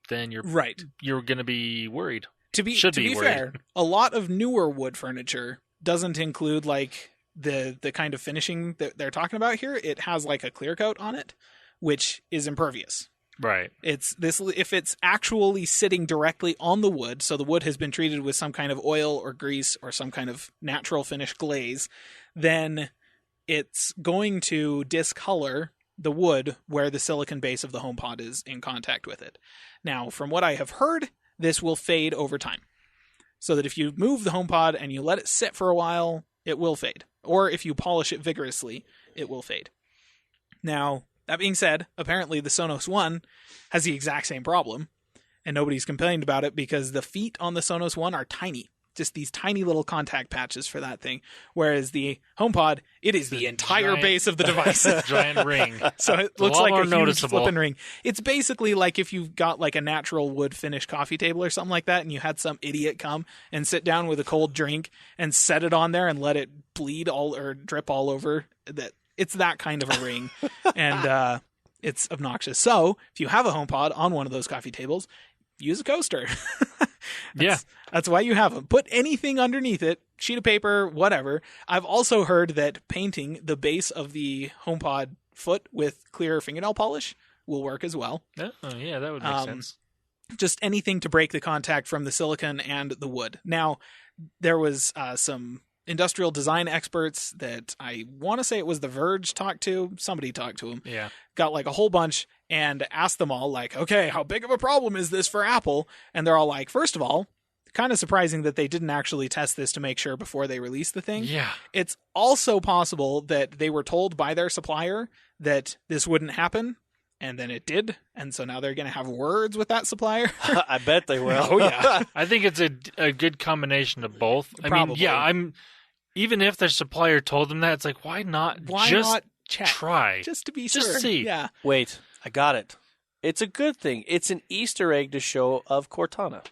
then you're going to be worried. To be fair, a lot of newer wood furniture doesn't include like the kind of finishing that they're talking about here. It has like a clear coat on it, which is impervious. Right. If it's actually sitting directly on the wood, so the wood has been treated with some kind of oil or grease or some kind of natural finish glaze, then it's going to discolor the wood where the silicon base of the HomePod is in contact with it. Now, from what I have heard, this will fade over time. So that if you move the HomePod and you let it sit for a while, it will fade. Or if you polish it vigorously, it will fade. Now, that being said, apparently the Sonos One has the exact same problem, and nobody's complained about it because the feet on the Sonos One are tiny. just these tiny little contact patches for that thing. Whereas the HomePod, it is the entire base of the device. Giant ring. So it looks like a huge flipping ring. It's basically like if you've got like a natural wood finish coffee table or something like that, and you had some idiot come and sit down with a cold drink and set it on there and let it bleed all or drip all over. That it's that kind of a ring, and it's obnoxious. So if you have a HomePod on one of those coffee tables, use a coaster. That's why you have them. Put anything underneath it, sheet of paper, whatever. I've also heard that painting the base of the HomePod foot with clear fingernail polish will work as well. Oh, yeah, that would make sense. Just anything to break the contact from the silicone and the wood. Now, there was some industrial design experts that I want to say it was The Verge talked to. Somebody talked to them. Yeah. Got like a whole bunch and asked them all like, okay, how big of a problem is this for Apple? And they're all like, first of all, kind of surprising that they didn't actually test this to make sure before they released the thing. Yeah. It's also possible that they were told by their supplier that this wouldn't happen, and then it did, and so now they're going to have words with that supplier. I bet they will. Oh, yeah. I think it's a good combination of both. Probably. I mean, even if their supplier told them that, it's like, why not check? Try? Just to be Just sure. see. Yeah. Wait, I got it. It's a good thing. It's an Easter egg to show of Cortana.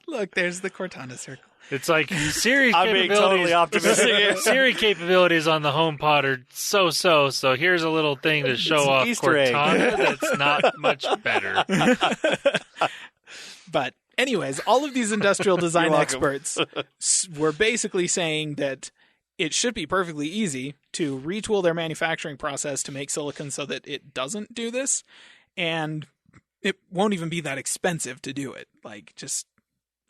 Look, there's the Cortana circle. It's like Siri I'm being totally optimistic. Siri capabilities on the HomePod are so here's a little thing to show off Easter egg. Cortana that's not much better. But anyways, all of these industrial design experts were basically saying that it should be perfectly easy to retool their manufacturing process to make silicon so that it doesn't do this, and it won't even be that expensive to do it. Like, just,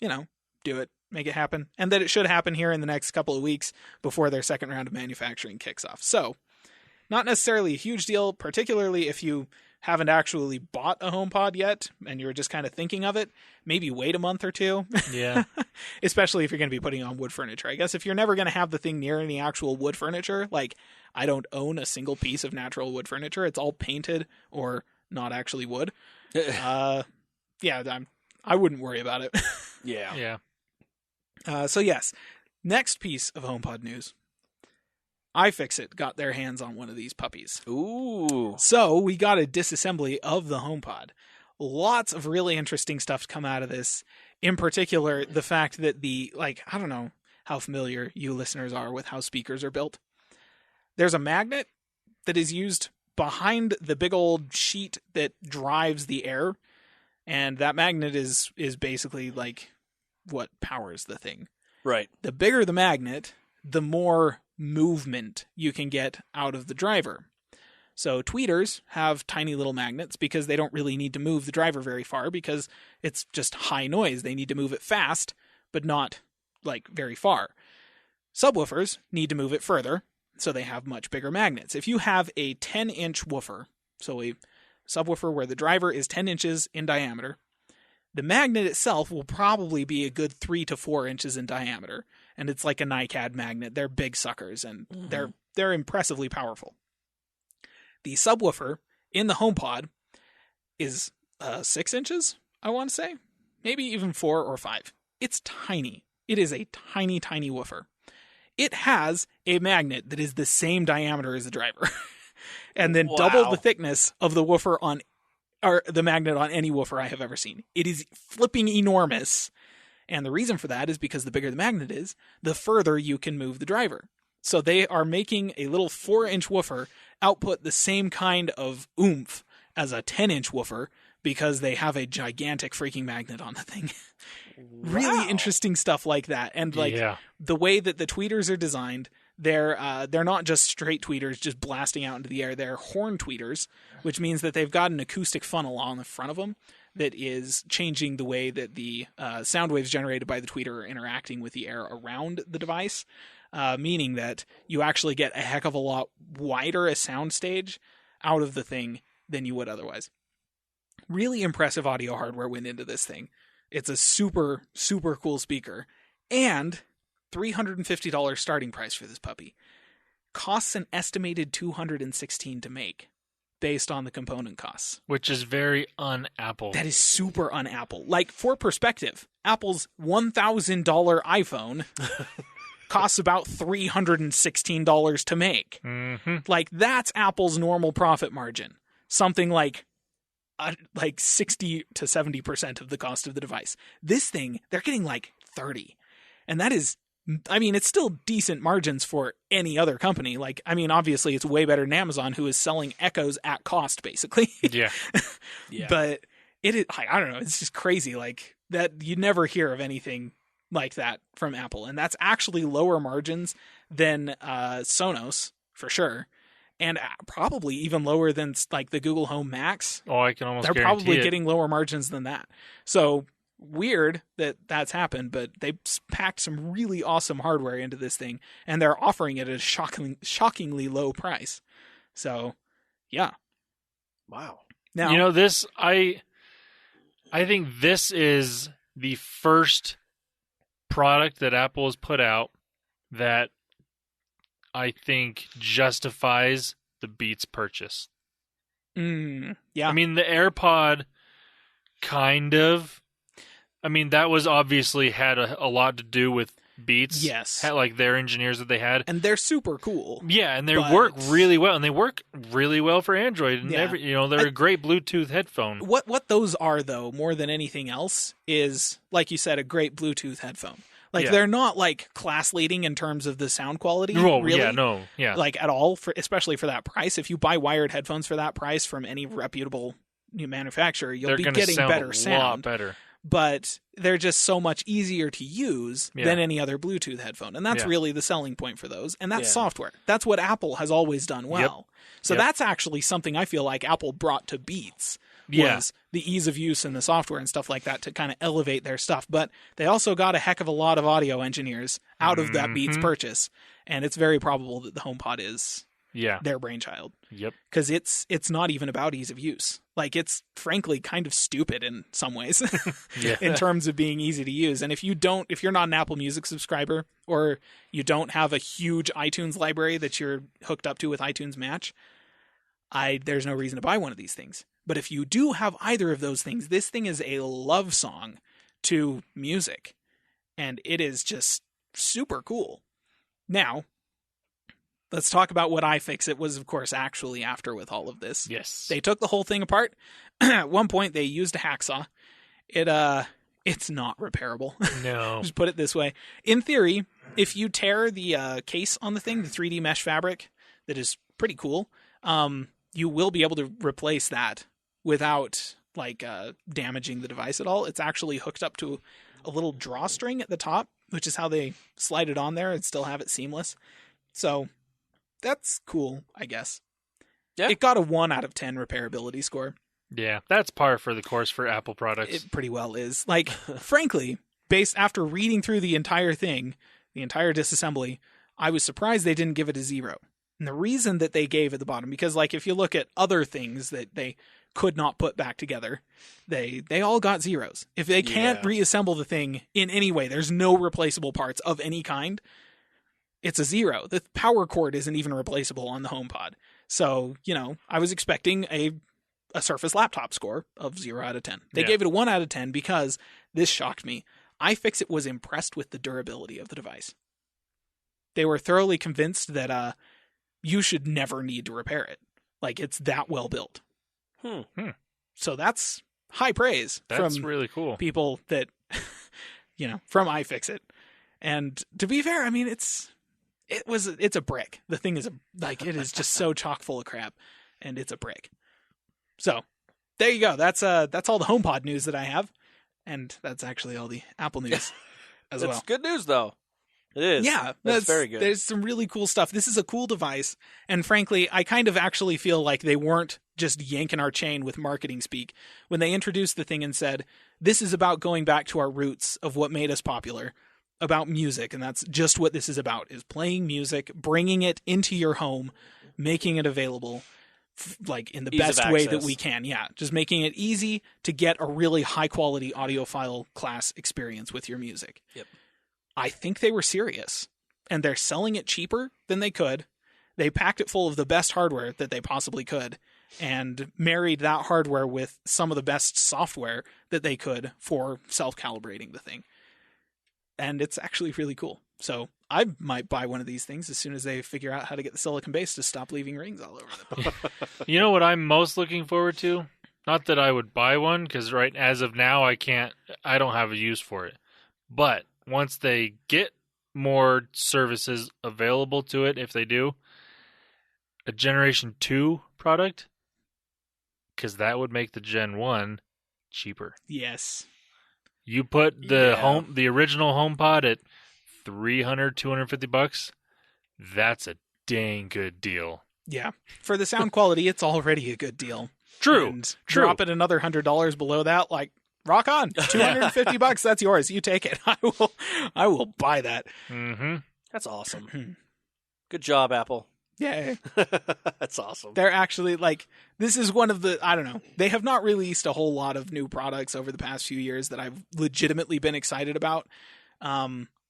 do it, make it happen, and that it should happen here in the next couple of weeks before their second round of manufacturing kicks off. So, not necessarily a huge deal, particularly if you haven't actually bought a HomePod yet and you're just kind of thinking of it. Maybe wait a month or two. Yeah. Especially if you're going to be putting on wood furniture. I guess if you're never going to have the thing near any actual wood furniture, like I don't own a single piece of natural wood furniture. It's all painted or not actually wood. I wouldn't worry about it. Yeah. So yes, next piece of HomePod news. iFixit got their hands on one of these puppies. Ooh. So we got a disassembly of the HomePod. Lots of really interesting stuff to come out of this. In particular, the fact that I don't know how familiar you listeners are with how speakers are built. There's a magnet that is used behind the big old sheet that drives the air. And that magnet is basically like what powers the thing. Right. The bigger the magnet, the more movement you can get out of the driver. So tweeters have tiny little magnets because they don't really need to move the driver very far because it's just high noise. They need to move it fast, but not like very far. Subwoofers need to move it further, so they have much bigger magnets. If you have a 10-inch woofer, so a subwoofer where the driver is 10 inches in diameter, the magnet itself will probably be a good 3 to 4 inches in diameter. And it's like a NiCad magnet. They're big suckers, and they're impressively powerful. The subwoofer in the HomePod is 6 inches, I want to say. Maybe even 4 or 5. It's tiny. It is a tiny, tiny woofer. It has a magnet that is the same diameter as the driver. And then double the thickness of the woofer or the magnet on any woofer I have ever seen. It is flipping enormous. And the reason for that is because the bigger the magnet is, the further you can move the driver. So they are making a little 4-inch woofer output the same kind of oomph as a 10-inch woofer because they have a gigantic freaking magnet on the thing. Really interesting stuff like that. And the way that the tweeters are designed, they're not just straight tweeters just blasting out into the air. They're horn tweeters, which means that they've got an acoustic funnel on the front of them that is changing the way that the sound waves generated by the tweeter are interacting with the air around the device, meaning that you actually get a heck of a lot wider a sound stage out of the thing than you would otherwise. Really impressive audio hardware went into this thing. It's a super, super cool speaker. And $350 starting price for this puppy. Costs an estimated $216 to make, based on the component costs. Which is very un-Apple. That is super un-Apple. Like, for perspective, Apple's $1,000 iPhone costs about $316 to make. Mm-hmm. Like, that's Apple's normal profit margin. Something like 60 to 70% of the cost of the device. This thing, they're getting like 30. And that is, I mean, it's still decent margins for any other company. Like, I mean, obviously it's way better than Amazon, who is selling Echoes at cost, basically. Yeah. But it is, I don't know, it's just crazy. Like, that you never hear of anything like that from Apple. And that's actually lower margins than Sonos, for sure. And probably even lower than like the Google Home Max. Oh, I can almost They're guarantee probably it. getting lower margins than that. So weird that that's happened, but they packed some really awesome hardware into this thing, and they're offering it at a shockingly low price. So, yeah. Wow. Now, You know, this I think this is the first product that Apple has put out that I think justifies the Beats purchase. yeah. I mean, the AirPod kind of. I mean, that was obviously had a lot to do with Beats. Yes. Had, like, their engineers that they had. And they're super cool. Yeah, and they But- work really well. And they work really well for Android. And Yeah. they're a great Bluetooth headphone. What those are, though, more than anything else, is, like you said, a great Bluetooth headphone. Like, Yeah. they're not, like, class-leading in terms of the sound quality, Oh, really. yeah, no, yeah. Like, at all, especially for that price. If you buy wired headphones for that price from any reputable new manufacturer, you'll they're be gonna getting sound better a lot sound. better. But they're just so much easier to use Yeah. than any other Bluetooth headphone. And that's Yeah. really the selling point for those. And that's Yeah. software. That's what Apple has always done well. So Yep. that's actually something I feel like Apple brought to Beats. Yeah. Was the ease of use and the software and stuff like that to kind of elevate their stuff. But they also got a heck of a lot of audio engineers out of that Beats Mhm. purchase. And it's very probable that the HomePod is Yeah. their brainchild. Yep. Because it's not even about ease of use. Like, it's frankly kind of stupid in some ways Yeah. in terms of being easy to use. And if you're not an Apple Music subscriber, or you don't have a huge iTunes library that you're hooked up to with iTunes Match, there's no reason to buy one of these things. But if you do have either of those things, this thing is a love song to music. And it is just super cool. Now, let's talk about what iFixit was, of course, actually after with all of this. Yes. They took the whole thing apart. At one point, they used a hacksaw. It's not repairable. No. Just put it this way. In theory, if you tear the case on the thing, the 3D mesh fabric, that is pretty cool, you will be able to replace that without damaging the device at all. It's actually hooked up to a little drawstring at the top, which is how they slide it on there and still have it seamless. So that's cool, I guess. Yeah. It got a 1 out of 10 repairability score. Yeah, that's par for the course for Apple products. It pretty well is. Like, frankly, after reading through the entire thing, the entire disassembly, I was surprised they didn't give it a 0. And the reason that they gave at the bottom, because like if you look at other things that they could not put back together, they all got 0s. If they can't Yeah. reassemble the thing in any way, there's no replaceable parts of any kind, it's a 0. The power cord isn't even replaceable on the HomePod. So, I was expecting a Surface laptop score of 0 out of 10. They Yeah. gave it a 1 out of 10 because this shocked me. iFixit was impressed with the durability of the device. They were thoroughly convinced that you should never need to repair it. Like, it's that well built. So that's high praise That's from really cool. people that, from iFixit. And to be fair, I mean, it's a brick. The thing is it is just so chock full of crap, and it's a brick. So there you go. That's all the HomePod news that I have, and that's actually all the Apple news as well. It's good news, though. It is. Yeah, that's very good. There's some really cool stuff. This is a cool device, and frankly, I kind of actually feel like they weren't just yanking our chain with marketing speak when they introduced the thing and said, this is about going back to our roots of what made us popular, about music, and that's just what this is about, is playing music, bringing it into your home, making it available in the Ease of best way that access. we can. Yeah, just making it easy to get a really high-quality audiophile class experience with your music. Yep. I think they were serious, and they're selling it cheaper than they could. They packed it full of the best hardware that they possibly could, and married that hardware with some of the best software that they could for self-calibrating the thing. And it's actually really cool. So I might buy one of these things as soon as they figure out how to get the silicon base to stop leaving rings all over them. You know what I'm most looking forward to? Not that I would buy one, because as of now, I don't have a use for it. But once they get more services available to it, if they do, a Generation 2 product, because that would make the Gen 1 cheaper. Yes. You put the original HomePod at $300, $250. That's a dang good deal. Yeah. For the sound quality, it's already a good deal. True. And drop it another $100 below that, like, rock on. $250, that's yours. You take it. I will buy that. Mm-hmm. That's awesome. Good job, Apple. Yay. That's awesome. They're actually, like, this is one of the, I don't know, they have not released a whole lot of new products over the past few years that I've legitimately been excited about.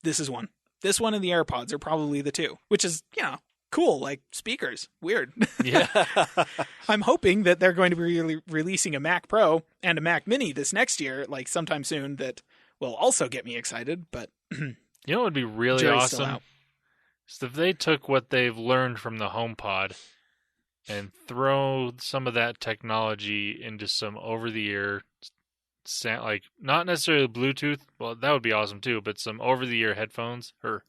This is one. This one and the AirPods are probably the two, which is, cool, like speakers. Weird. Yeah. I'm hoping that they're going to be releasing a Mac Pro and a Mac Mini this next year, like sometime soon, that will also get me excited, but you know what would be really awesome? So if they took what they've learned from the HomePod and throw some of that technology into some over-the-ear, like not necessarily Bluetooth, well, that would be awesome too, but some over-the-ear headphones, or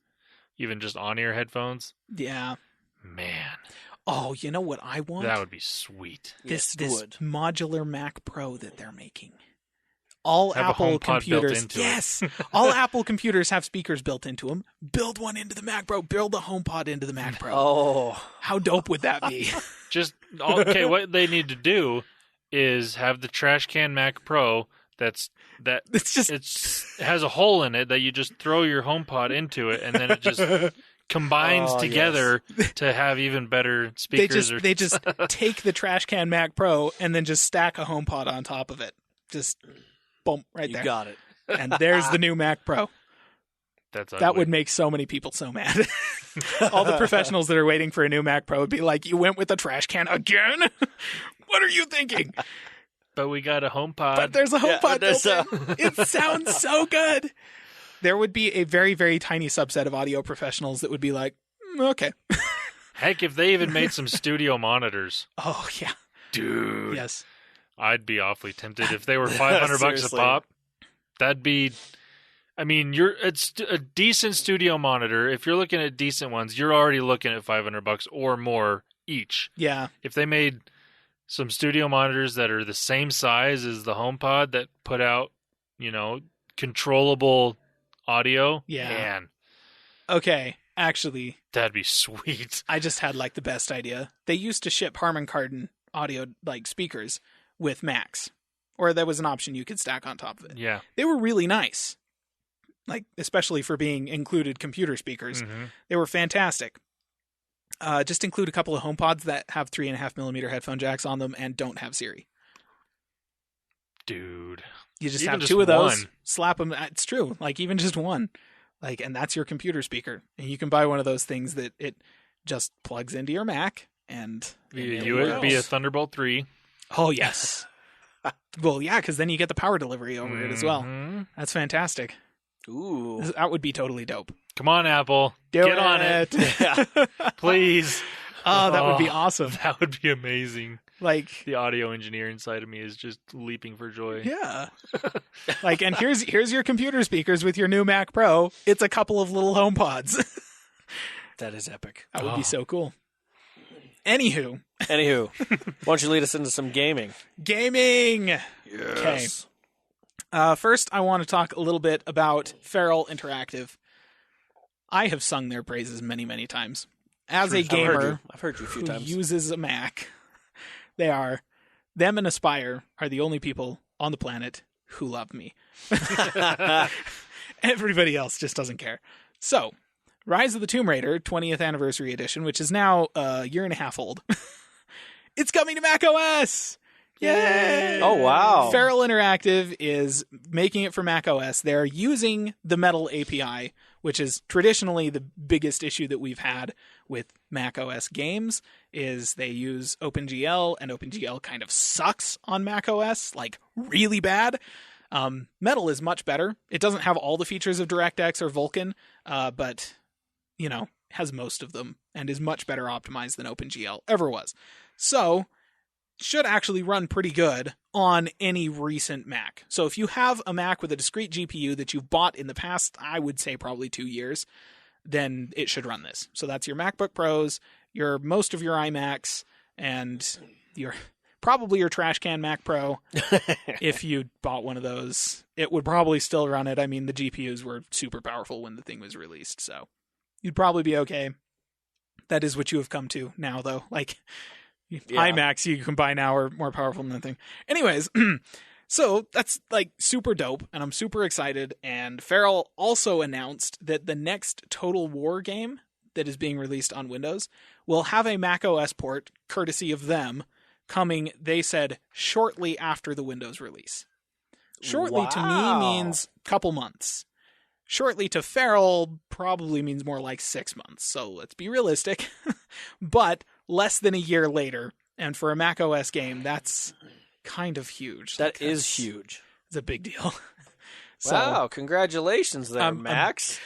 even just on-ear headphones. Yeah. Man. Oh, you know what I want? That would be sweet. This modular Mac Pro that they're making. All Apple computers, yes, all Apple computers have speakers built into them. Build one into the Mac Pro. Build the HomePod into the Mac Pro. Oh, how dope would that be? What they need to do is have the trash can Mac Pro it has a hole in it that you just throw your HomePod into it, and then it just combines together to have even better speakers. They just take the trash can Mac Pro and then just stack a HomePod on top of it. Just boom, right there. You got it. And there's the new Mac Pro. That's ugly. That would make so many people so mad. All the professionals that are waiting for a new Mac Pro would be like, "You went with the trash can again? What are you thinking?" But we got a HomePod. But there's a HomePod built in. It sounds so good. There would be a very, very tiny subset of audio professionals that would be like, okay. Heck, if they even made some studio monitors. Oh, yeah. Dude. Yes. I'd be awfully tempted. If they were $500 a pop, that'd be... I mean, it's a decent studio monitor. If you're looking at decent ones, you're already looking at $500 or more each. Yeah. If they made some studio monitors that are the same size as the HomePod that put out, controllable audio, man. Okay, actually, that'd be sweet. I just had the best idea. They used to ship Harman Kardon audio speakers with Macs, or there was an option you could stack on top of it. Yeah, they were really nice. Especially for being included computer speakers, They were fantastic. Just include a couple of HomePods that have 3.5mm headphone jacks on them and don't have Siri. Dude. You just have two of those, slap them. It's true. Even just one. And that's your computer speaker. And you can buy one of those things that it just plugs into your Mac and... USB, a Thunderbolt 3. Oh, yes. Well, yeah, because then you get the power delivery over it as well. That's fantastic. Ooh. That would be totally dope. Come on, Apple. Get on it. Yeah. Please. Oh, that would be awesome. That would be amazing. The audio engineer inside of me is just leaping for joy. Yeah. And here's your computer speakers with your new Mac Pro. It's a couple of little HomePods. That is epic. That would be so cool. Anywho. Why don't you lead us into some gaming? Gaming. Yes. Okay. First, I want to talk a little bit about Feral Interactive. I have sung their praises many, many times. As a gamer I've heard you a few times. Who uses a Mac, them and Aspire are the only people on the planet who love me. Everybody else just doesn't care. So, Rise of the Tomb Raider 20th Anniversary Edition, which is now a year and a half old. It's coming to macOS! Yay! Oh, wow. Feral Interactive is making it for macOS. They're using the Metal API, which is traditionally the biggest issue that we've had with macOS games, is they use OpenGL, and OpenGL kind of sucks on macOS, like really bad. Metal is much better. It doesn't have all the features of DirectX or Vulkan, but, has most of them and is much better optimized than OpenGL ever was. So, should actually run pretty good on any recent Mac. So if you have a Mac with a discrete GPU that you've bought in the past, I would say probably 2 years, then it should run this. So that's your MacBook Pros, most of your iMacs, and probably your trash can Mac Pro. If you bought one of those, it would probably still run it. I mean, the GPUs were super powerful when the thing was released, so you'd probably be okay. That is what you have come to now, though. iMacs you can buy now are more powerful than that thing. Anyways, so that's super dope, and I'm super excited. And Feral also announced that the next Total War game that is being released on Windows will have a macOS port, courtesy of them, coming, they said, shortly after the Windows release. Shortly to me means couple months. Shortly to Feral probably means more like 6 months, so let's be realistic. But less than a year later, and for a macOS game, that's kind of huge. That is huge. It's a big deal. Wow, congratulations there, Max.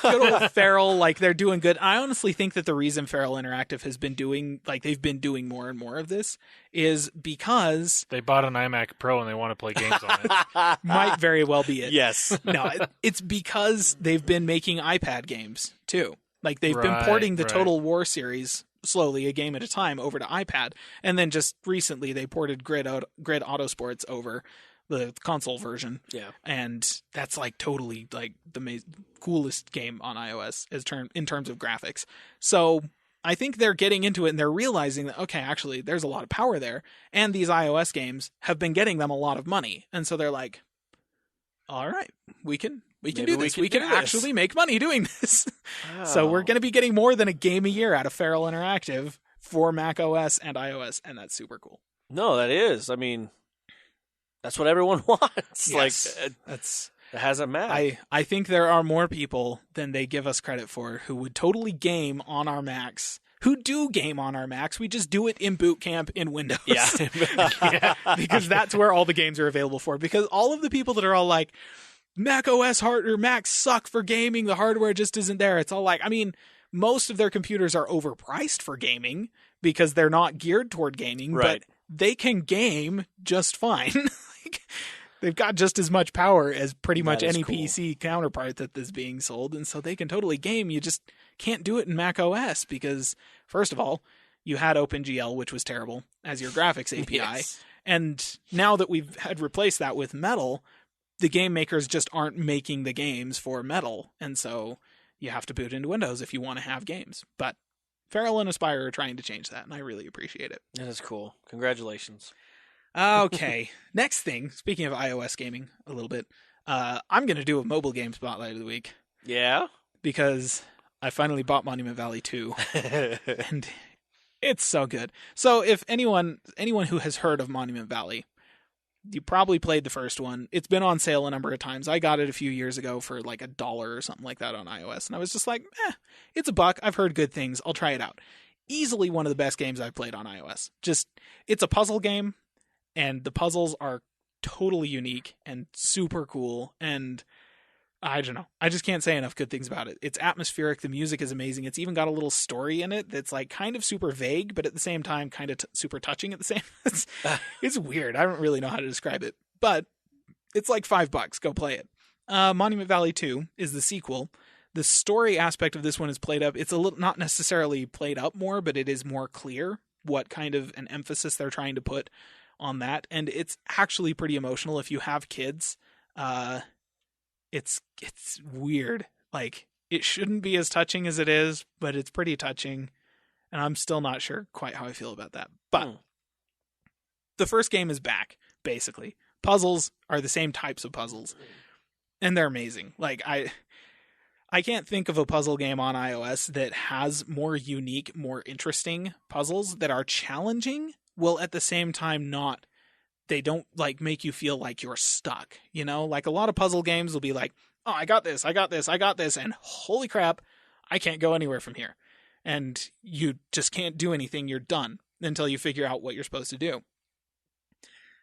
Good old Feral, they're doing good. I honestly think that the reason Feral Interactive has been doing, they've been doing more and more of this is because... They bought an iMac Pro and they want to play games on it. Might very well be it. Yes. No, it's because they've been making iPad games, too. They've been porting the Total War series slowly, a game at a time, over to iPad. And then just recently, they ported Grid Autosports over the console version. Yeah. And that's totally the coolest game on iOS in terms of graphics. So I think they're getting into it and they're realizing that, okay, actually there's a lot of power there. And these iOS games have been getting them a lot of money. And so they're like, all right, we can do this. We can actually make money doing this. Wow. So we're going to be getting more than a game a year out of Feral Interactive for macOS and iOS. And that's super cool. No, that is. I mean, that's what everyone wants. Yes, it has a Mac. I think there are more people than they give us credit for who would totally game on our Macs. Who do game on our Macs? We just do it in boot camp in Windows. Yeah. Because that's where all the games are available for. Because all of the people that are all like, Mac OS or Macs suck for gaming, the hardware just isn't there. It's all most of their computers are overpriced for gaming because they're not geared toward gaming, right. But they can game just fine. They've got just as much power as pretty much any cool PC counterpart that is being sold, and so they can totally game. You just can't do it in Mac OS because, first of all, you had OpenGL, which was terrible, as your graphics API. Yes. And now that we've had replaced that with Metal, the game makers just aren't making the games for Metal, and so you have to boot into Windows if you want to have games. But Feral and Aspire are trying to change that, and I really appreciate it. That is cool. Congratulations. Okay, next thing, speaking of iOS gaming a little bit, I'm going to do a mobile game spotlight of the week. Yeah? Because I finally bought Monument Valley 2, and it's so good. So if anyone who has heard of Monument Valley, you probably played the first one. It's been on sale a number of times. I got it a few years ago for $1 or something like that on iOS, and I was just like, it's $1. I've heard good things. I'll try it out. Easily one of the best games I've played on iOS. It's a puzzle game. And the puzzles are totally unique and super cool. And I don't know. I just can't say enough good things about it. It's atmospheric. The music is amazing. It's even got a little story in it that's kind of super vague, but at the same time kind of super touching at the same. It's weird. I don't really know how to describe it. But it's $5. Go play it. Monument Valley 2 is the sequel. The story aspect of this one is played up. It's a little not necessarily played up more, but it is more clear what kind of an emphasis they're trying to put on that, and it's actually pretty emotional if you have kids. It's weird. It shouldn't be as touching as it is, but it's pretty touching, and I'm still not sure quite how I feel about that. But the first game is back, basically. Puzzles are the same types of puzzles, and they're amazing. I can't think of a puzzle game on iOS that has more unique, more interesting puzzles that are challenging, while at the same time not they don't like make you feel like you're stuck. You know, like a lot of puzzle games will be like, oh, I got this, and holy crap, I can't go anywhere from here. And you just can't do anything. You're done until you figure out what you're supposed to do.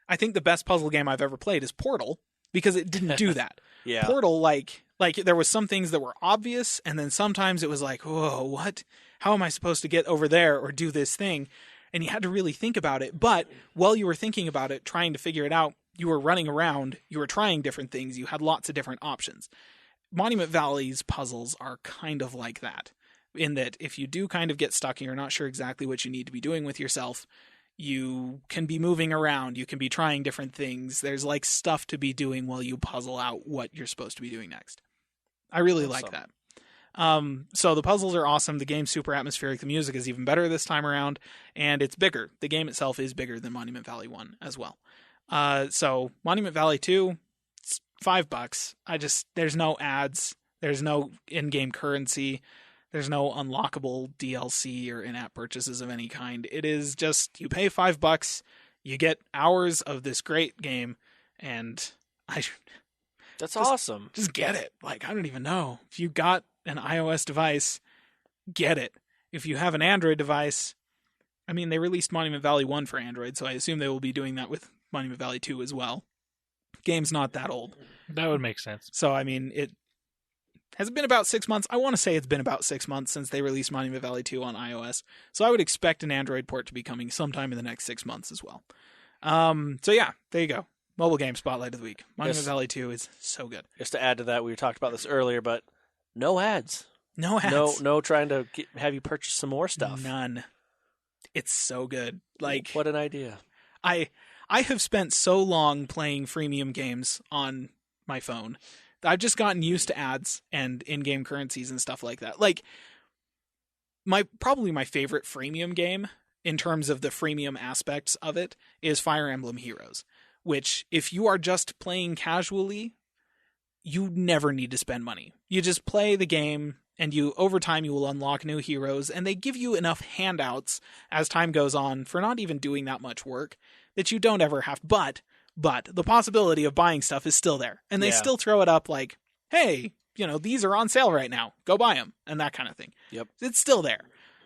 I think the best puzzle game I've ever played is Portal, because it didn't do that. Yeah. Portal, like there was some things that were obvious, and then sometimes it was like, whoa, what? How am I supposed to get over there or do this thing? And you had to really think about it. But while you were thinking about it, trying to figure it out, you were running around, you were trying different things, you had lots of different options. Monument Valley's puzzles are kind of like that, in that if you do kind of get stuck and you're not sure exactly what you need to be doing with yourself, you can be moving around, you can be trying different things. There's like stuff to be doing while you puzzle out what you're supposed to be doing next. I really like that. So the puzzles are awesome. The game's super atmospheric. The music is even better this time around, and it's bigger. The game itself is bigger than Monument Valley 1 as well. So Monument Valley 2, it's $5. There's no ads. There's no in-game currency. There's no unlockable DLC or in-app purchases of any kind. It is just, you pay $5, you get hours of this great game, and That's awesome. Just get it. Like, I don't even know. If you got an iOS device, get it. If you have an Android device, I mean, they released Monument Valley 1 for Android, so I assume they will be doing that with Monument Valley 2 as well. Game's not that old. That would make sense. So, I mean, has it been about 6 months? I want to say it's been about 6 months since they released Monument Valley 2 on iOS. So I would expect an Android port to be coming sometime in the next 6 months as well. So yeah, there you go. Mobile game spotlight of the week. Monument Valley 2 is so good. Just to add to that, we talked about this earlier, but no ads. No ads. No trying to have you purchase some more stuff. None. It's so good. Like, what an idea. I have spent so long playing freemium games on my phone. I've just gotten used to ads and in-game currencies and stuff like that. Like, probably my favorite freemium game in terms of the freemium aspects of it is Fire Emblem Heroes, which if you are just playing casually, you never need to spend money. You just play the game, and over time you will unlock new heroes, and they give you enough handouts as time goes on for not even doing that much work that you don't ever have. But the possibility of buying stuff is still there, and they still throw it up like, hey, these are on sale right now, go buy them, and that kind of thing. Yep. It's still there.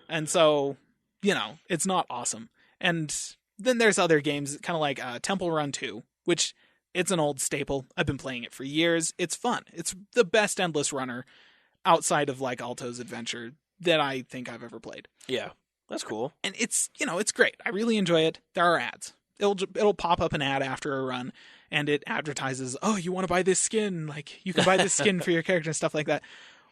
And so, it's not awesome. And then there's other games, kind of like Temple Run 2, which it's an old staple. I've been playing it for years. It's fun. It's the best endless runner outside of like Alto's Adventure that I think I've ever played. Yeah, that's cool. And it's, it's great. I really enjoy it. There are ads. It'll pop up an ad after a run, and it advertises, oh, you want to buy this skin? Like, you can buy this skin for your character and stuff like that.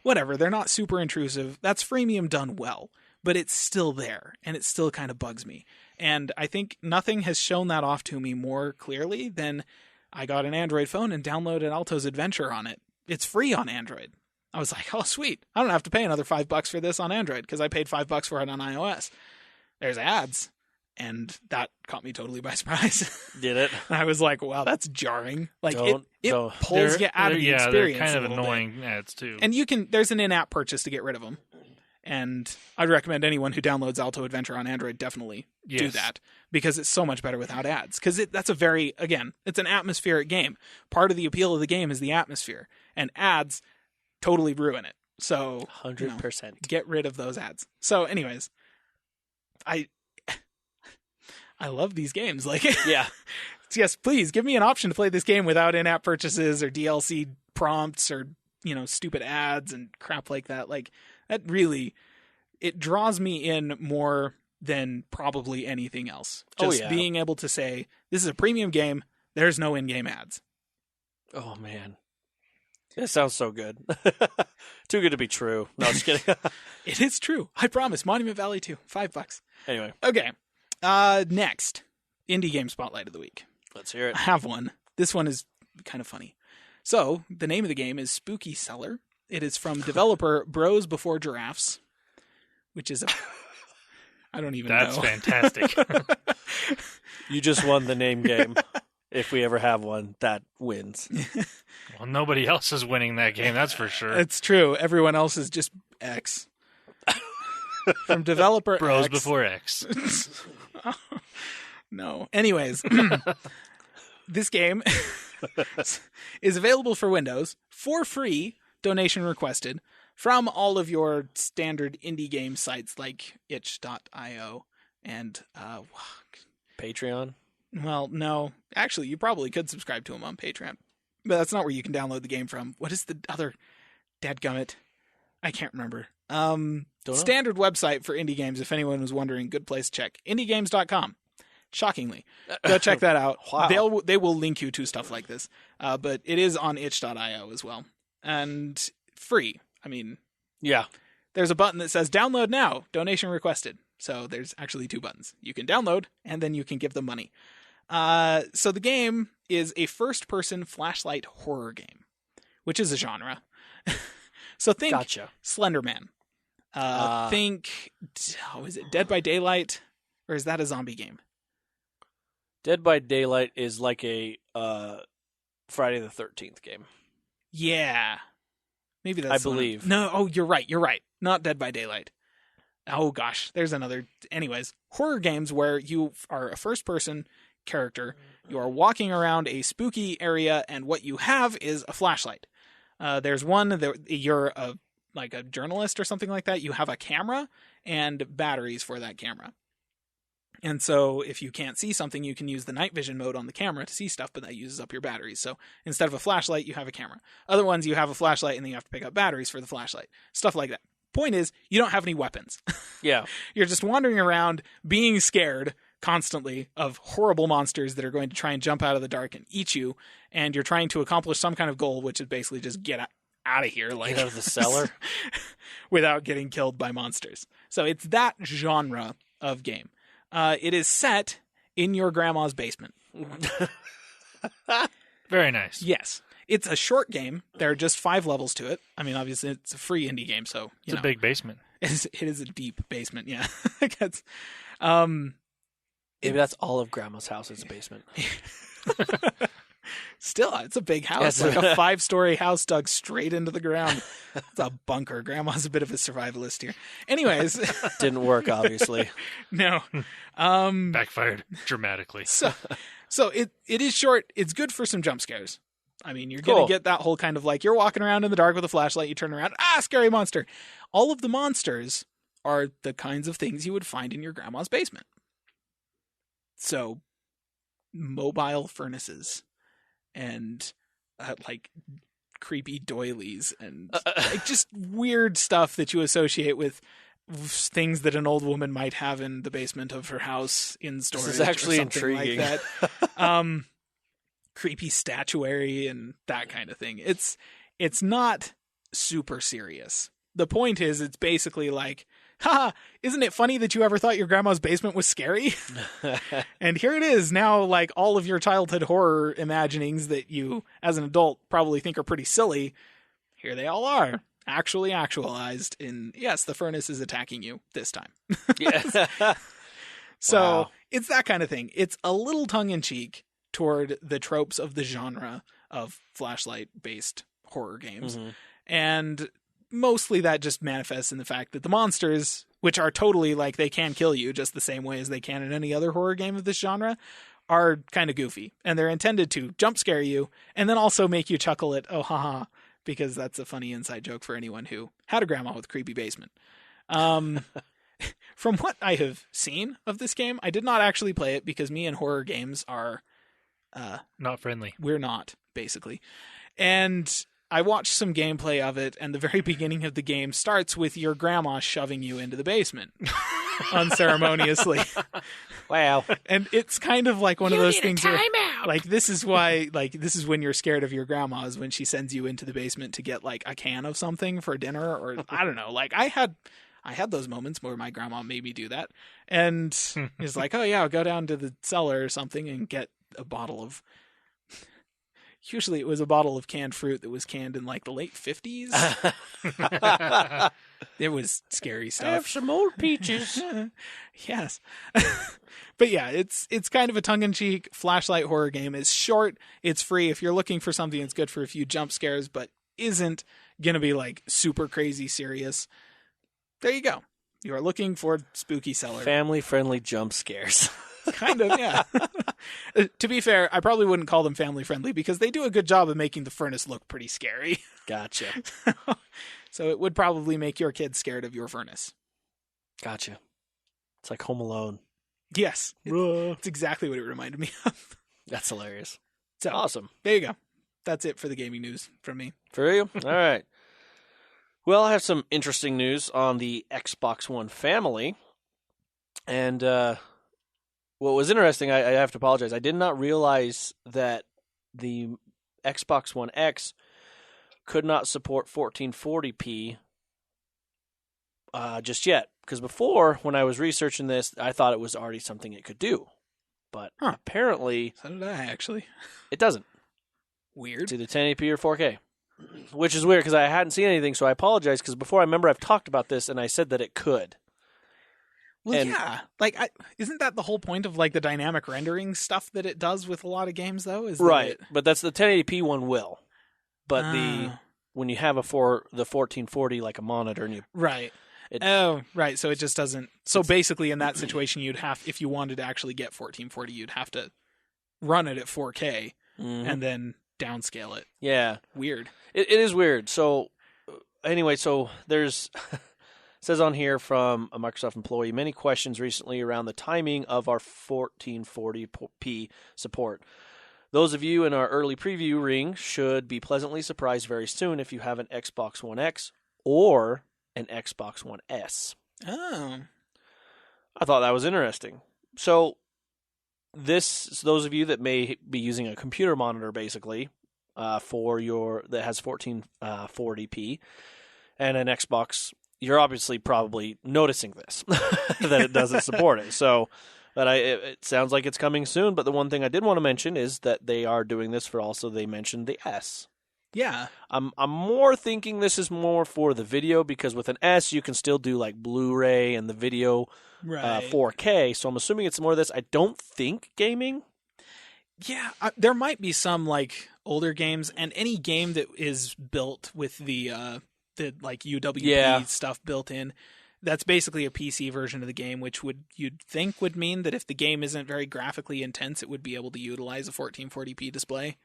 Whatever. They're not super intrusive. That's freemium done well, but it's still there, and it still kind of bugs me. And I think nothing has shown that off to me more clearly than I got an Android phone and downloaded Alto's Adventure on it. It's free on Android. I was like, oh, sweet. I don't have to pay another $5 for this on Android because I paid $5 for it on iOS. There's ads. And that caught me totally by surprise. Did it? And I was like, wow, that's jarring. Like, it pulls you out of the experience. They're kind of annoying ads, too. And there's an in-app purchase to get rid of them. And I'd recommend anyone who downloads Alto Adventure on Android definitely do that, because it's so much better without ads. Because it's an atmospheric game. Part of the appeal of the game is the atmosphere. And ads totally ruin it. So 100%. Get rid of those ads. So anyways, I love these games. Like, yeah. Yes, please give me an option to play this game without in-app purchases or DLC prompts or, stupid ads and crap like that. Like, that really, it draws me in more than probably anything else. Just being able to say, this is a premium game, there's no in-game ads. Oh, man. It sounds so good. Too good to be true. No, I'm just kidding. It is true. I promise. Monument Valley 2, $5. Anyway. Okay. Next, indie game spotlight of the week. Let's hear it. I have one. This one is kind of funny. So, the name of the game is Spooky Cellar. It is from developer Bros Before Giraffes, which is I don't even know. That's fantastic. You just won the name game. If we ever have one, that wins. Well, nobody else is winning that game, that's for sure. It's true. Everyone else is just X. From developer Bros X. Before X. No. Anyways, this game is available for Windows for free, donation requested, from all of your standard indie game sites like itch.io and Patreon. well, no. Actually, you probably could subscribe to them on Patreon. But that's not where you can download the game from. What is the other dadgummit? I can't remember. Standard website for indie games, if anyone was wondering. Good place to check. indiegames.com. Shockingly. Go check that out. Wow. They will link you to stuff like this. But it is on itch.io as well. And free. I mean, Yeah. there's a button that says download now, donation requested. So there's actually 2 buttons. You can download, and then you can give them money. So the game is a first-person flashlight horror game, which is a genre. So think Gotcha. Slender Man. Think, is it Dead by Daylight? Or is that a zombie game? Dead by Daylight is like a Friday the 13th game. Yeah. Maybe that's I the one. believe. No, oh, you're right. Not Dead by Daylight. Oh, gosh. There's another. Anyways, horror games where you are a first-person character. You are walking around a spooky area, and what you have is a flashlight. There's one that you're like a journalist or something like that. You have a camera and batteries for that camera. And so if you can't see something, you can use the night vision mode on the camera to see stuff, but that uses up your batteries. So instead of a flashlight, you have a camera. Other ones, you have a flashlight and then you have to pick up batteries for the flashlight. Stuff like that. Point is, you don't have any weapons. Yeah. You're just wandering around being scared constantly of horrible monsters that are going to try and jump out of the dark and eat you. And you're trying to accomplish some kind of goal, which is basically just get out of here. Like, Get out of the cellar. without getting killed by monsters. So it's that genre of game. It is set in your grandma's basement. Very nice. Yes. It's a short game. There are just 5 levels to it. I mean, obviously, it's a free indie game, so It's a big basement. It is a deep basement, yeah. Maybe that's all of Grandma's house is a basement. Still, it's a big house. Yes. Like a 5-story house dug straight into the ground. It's a bunker. Grandma's a bit of a survivalist here. Anyways. Didn't work, obviously. No. Backfired dramatically. So it is short. It's good for some jump scares. I mean, you're going to get that whole kind of like, you're walking around in the dark with a flashlight, you turn around, scary monster. All of the monsters are the kinds of things you would find in your grandma's basement. So, mobile furnaces and like creepy doilies and like just weird stuff that you associate with things that an old woman might have in the basement of her house in storage. This is actually or something intriguing. like that. Creepy statuary and that kind of thing. It's not super serious. The point is, it's basically like, isn't it funny that you ever thought your grandma's basement was scary? And here it is now, like all of your childhood horror imaginings that you, as an adult, probably think are pretty silly. Here they all are, actually actualized in, yes, the furnace is attacking you this time. Yeah. So Wow. It's that kind of thing. It's a little tongue-in-cheek toward the tropes of the genre of flashlight-based horror games. Mm-hmm. And mostly that just manifests in the fact that the monsters, which are totally like they can kill you just the same way as they can in any other horror game of this genre, are kind of goofy. And they're intended to jump scare you and then also make you chuckle at, oh, haha, because that's a funny inside joke for anyone who had a grandma with a creepy basement. From what I have seen of this game, I did not actually play it because me and horror games are... Not friendly. We're not, basically. And I watched some gameplay of it, and the very beginning of the game starts with your grandma shoving you into the basement unceremoniously. Wow. And it's kind of like one of those things where, timeout. like, this is why, like, this is when you're scared of your grandma, is when she sends you into the basement to get, like, a can of something for dinner, or I don't know. Like, I had those moments where my grandma made me do that. And it's like, oh, yeah, I'll go down to the cellar or something and get a bottle of... Usually it was a bottle of canned fruit that was canned in like the late 50s. It was scary stuff. I have some old peaches. Yes. But yeah, it's kind of a tongue-in-cheek flashlight horror game. It's short, it's free. If you're looking for something that's good for a few jump scares, but isn't going to be like super crazy serious, there you go. You are looking for Spooky Cellar. Family-friendly jump scares. Kind of, yeah. To be fair, I probably wouldn't call them family friendly because they do a good job of making the furnace look pretty scary. Gotcha. So it would probably make your kids scared of your furnace. Gotcha. It's like Home Alone. Yes. It's exactly what it reminded me of. That's hilarious. So, awesome. There you go. That's it for the gaming news from me. For you? All right. Well, I have some interesting news on the Xbox One family. And what was interesting, I have to apologize. I did not realize that the Xbox One X could not support 1440p just yet. Because before, when I was researching this, I thought it was already something it could do. But apparently... So did I, actually. It doesn't. Weird. It's either 1080p or 4K. Which is weird, because I hadn't seen anything, so I apologize, because before I remember I've talked about this, and I said that it could. Well, yeah. Like, isn't that the whole point of, like, the dynamic rendering stuff that it does with a lot of games, though? Right. But that's the 1080p one will. But when you have the 1440, like a monitor, and you... Right. Right. So it just doesn't... So basically, in that situation, you'd have... If you wanted to actually get 1440, you'd have to run it at 4K and then downscale it. Yeah. Weird. It is weird. So, anyway, so there's... says on here from a Microsoft employee, many questions recently around the timing of our 1440p support. Those of you in our early preview ring should be pleasantly surprised very soon if you have an Xbox One X or an Xbox One S. Oh. I thought that was interesting. So, those of you that may be using a computer monitor, basically, that has 1440p and an Xbox, you're obviously probably noticing this, that it doesn't support it. So, but it sounds like it's coming soon. But the one thing I did want to mention is that they are doing this for also, they mentioned the S. Yeah. I'm more thinking this is more for the video, because with an S, you can still do like Blu-ray and the video 4K. So I'm assuming it's more of this. I don't think gaming. Yeah, there might be some like older games, and any game that is built with the like UWP stuff built in. That's basically a PC version of the game, which you'd think would mean that if the game isn't very graphically intense, it would be able to utilize a 1440p display.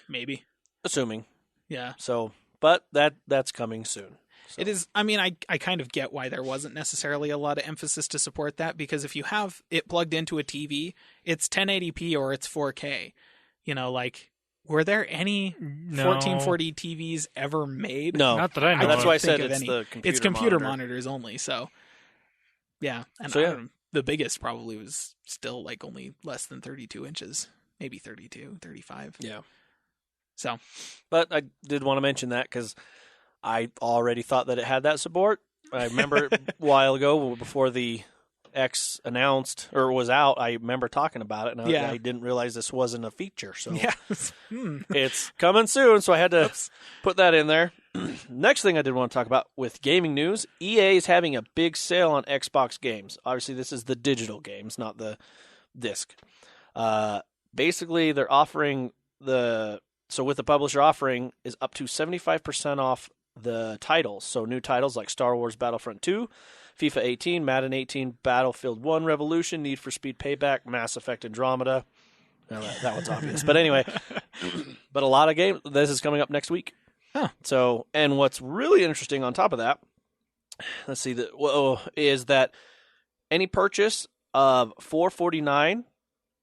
Maybe. Assuming. Yeah. So, but that's coming soon. So. It is. I mean, I kind of get why there wasn't necessarily a lot of emphasis to support that, because if you have it plugged into a TV, it's 1080p or it's 4K. You know, like, were there any 1440 TVs ever made? No. Not that I know. That's why I said it's computer monitors only. So, yeah. And the biggest probably was still like only less than 32 inches, maybe 32, 35. Yeah. So, but I did want to mention that because I already thought that it had that support. I remember a while ago before the X announced or was out, I remember talking about it, and I didn't realize this wasn't a feature. So it's coming soon, so I had to put that in there. Next thing I did want to talk about with gaming news, EA is having a big sale on Xbox games. Obviously, this is the digital games, not the disc. Basically, they're offering with the publisher offering is up to 75% off the titles. So new titles like Star Wars Battlefront 2, FIFA 18, Madden 18, Battlefield 1 Revolution, Need for Speed Payback, Mass Effect Andromeda. Now that one's obvious. But anyway, but a lot of games. This is coming up next week. Huh. So, and what's really interesting on top of that, let's see, is that any purchase of $4.49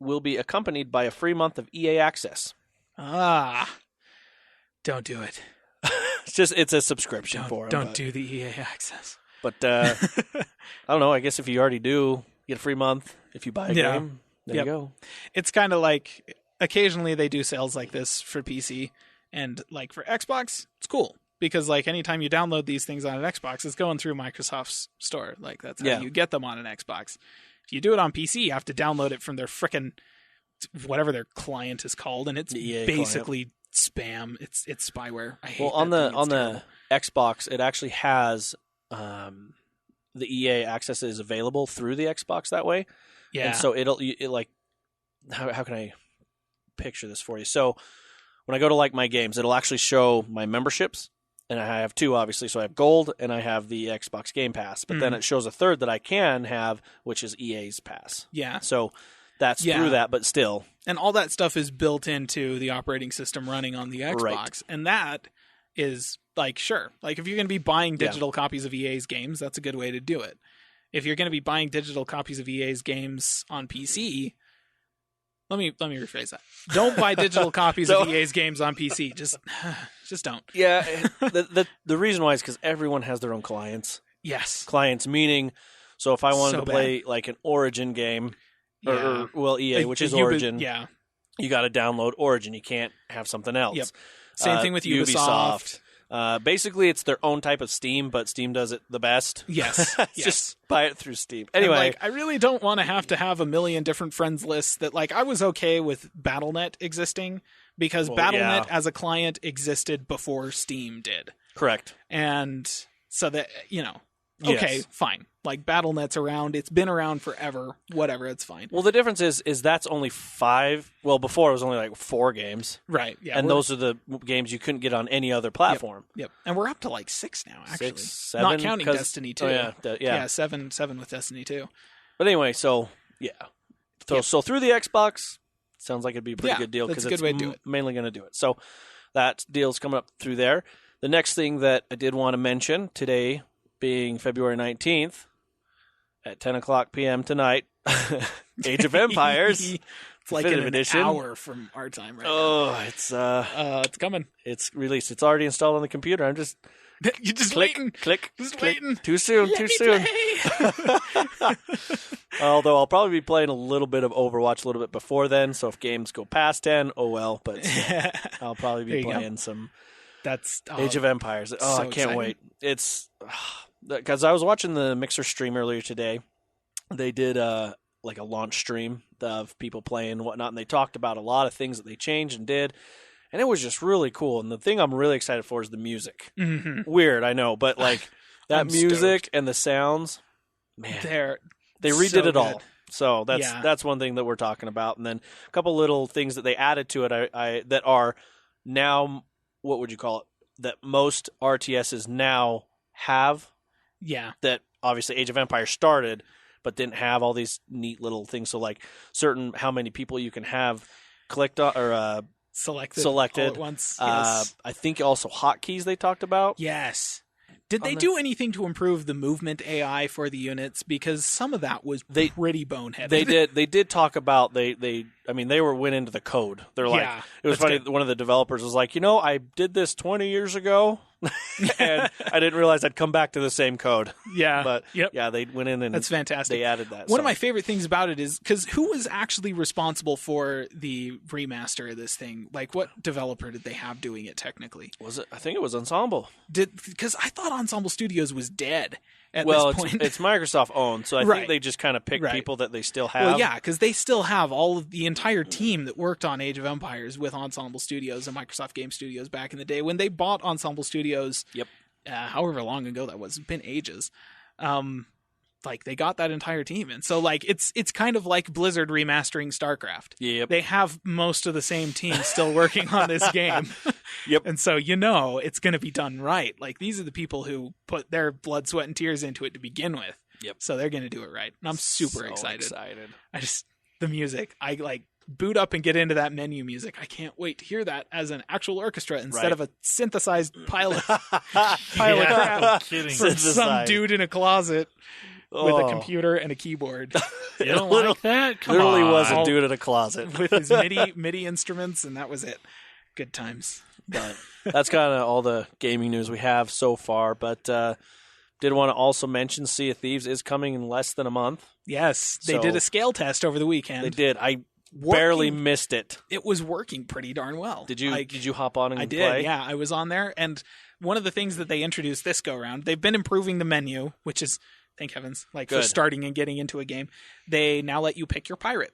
will be accompanied by a free month of EA Access. Don't do it. It's a subscription for it. Don't do the EA Access. But I don't know. I guess if you already do, you get a free month if you buy a game. There you go. It's kind of like occasionally they do sales like this for PC, and like for Xbox, it's cool because like anytime you download these things on an Xbox, it's going through Microsoft's store. Like that's how you get them on an Xbox. If you do it on PC, you have to download it from their frickin' whatever their client is called, and it's basically spam. It's spyware. I hate on the Xbox, it actually has the EA Access is available through the Xbox that way. Yeah. And so it like how can I picture this for you? So when I go to like my games, it'll actually show my memberships, and I have 2 obviously. So I have Gold and I have the Xbox Game Pass. But then it shows a third that I can have, which is EA's Pass. Yeah. So that's through that, but still. And all that stuff is built into the operating system running on the Xbox. Right. And that is like, sure. Like if you're going to be buying digital copies of EA's games, that's a good way to do it. If you're going to be buying digital copies of EA's games on PC, let me rephrase that. Don't buy digital copies of EA's games on PC. Just don't. Yeah. The reason why is because everyone has their own clients. Yes. Clients meaning, so if I wanted to play like an Origin game, or EA, which is Origin, you got to download Origin. You can't have something else. Yep. Same thing with Ubisoft. Basically, it's their own type of Steam, but Steam does it the best. Yes. Just buy it through Steam. Anyway. I really don't want to have a million different friends lists that, like, I was okay with Battle.net existing because Battle.net as a client existed before Steam did. Correct. And so that, okay, fine. Like, Battle.net's around. It's been around forever. Whatever, it's fine. Well, the difference is that's only 5. Well, before it was only like 4 games. Right, yeah. And those are the games you couldn't get on any other platform. Yep. And we're up to like 6 now, actually. 6, 7. Not counting Destiny 2. Oh, yeah. 7 with Destiny 2. But anyway, so, yeah. So through the Xbox, sounds like it'd be a pretty good deal because it's mainly going to do it. So that deal's coming up through there. The next thing that I did want to mention today, being February 19th, at 10 o'clock p.m. tonight, Age of Empires. It's like an hour from our time right now. It's coming. It's released. It's already installed on the computer. I'm just... You're just click, waiting. Click, just click. Waiting. Too soon, too soon. Although I'll probably be playing a little bit of Overwatch a little bit before then, so if games go past 10, oh well. But I'll probably be playing some Age of Empires. Oh, so I can't wait. It's... Because I was watching the Mixer stream earlier today. They did like a launch stream of people playing and whatnot, and they talked about a lot of things that they changed and did, and it was just really cool. And the thing I'm really excited for is the music. Mm-hmm. Weird, I know, but like that music and the sounds, man, they redid it all. So that's one thing that we're talking about, and then a couple little things that they added to it. I that are now, what would you call it? That most RTSs now have. Yeah. That obviously Age of Empires started, but didn't have all these neat little things. So like certain how many people you can have clicked on or selected all at once. Yes. I think also hotkeys they talked about. Yes. Did they do anything to improve the movement AI for the units? Because some of that was pretty boneheaded. They did talk about they went into the code. They're like, it was funny. Good. One of the developers was like, I did this 20 years ago, and I didn't realize I'd come back to the same code. Yeah, but they went in and that's fantastic. They added that. One of my favorite things about it is because who was actually responsible for the remaster of this thing? Like, what developer did they have doing it technically? Was it? I think it was Ensemble. Because I thought Ensemble Studios was dead. At this point. It's Microsoft owned, so I think they just kind of picked people that they still have. Well, yeah, because they still have all of the entire team that worked on Age of Empires with Ensemble Studios and Microsoft Game Studios back in the day when they bought Ensemble Studios. Yep. However long ago that was, it's been ages. Like they got that entire team, and so like it's kind of like Blizzard remastering StarCraft. Yep. They have most of the same team still working on this game. Yep. And so it's going to be done right. Like these are the people who put their blood, sweat, and tears into it to begin with. Yep. So they're going to do it right, and I'm super excited. Excited. The music. I like boot up and get into that menu music. I can't wait to hear that as an actual orchestra instead of a synthesized pile of crap from some dude in a closet. With a computer and a keyboard. You don't like that? Come literally on. was a dude in a closet. With his MIDI instruments, and that was it. Good times. But that's kind of all the gaming news we have so far. But did want to also mention Sea of Thieves is coming in less than a month. Yes. They did a scale test over the weekend. They did. I barely missed it. It was working pretty darn well. Did you hop on and play? I did, yeah. I was on there. And one of the things that they introduced this go-around, they've been improving the menu, which is... Thank heavens. For starting and getting into a game. They now let you pick your pirate.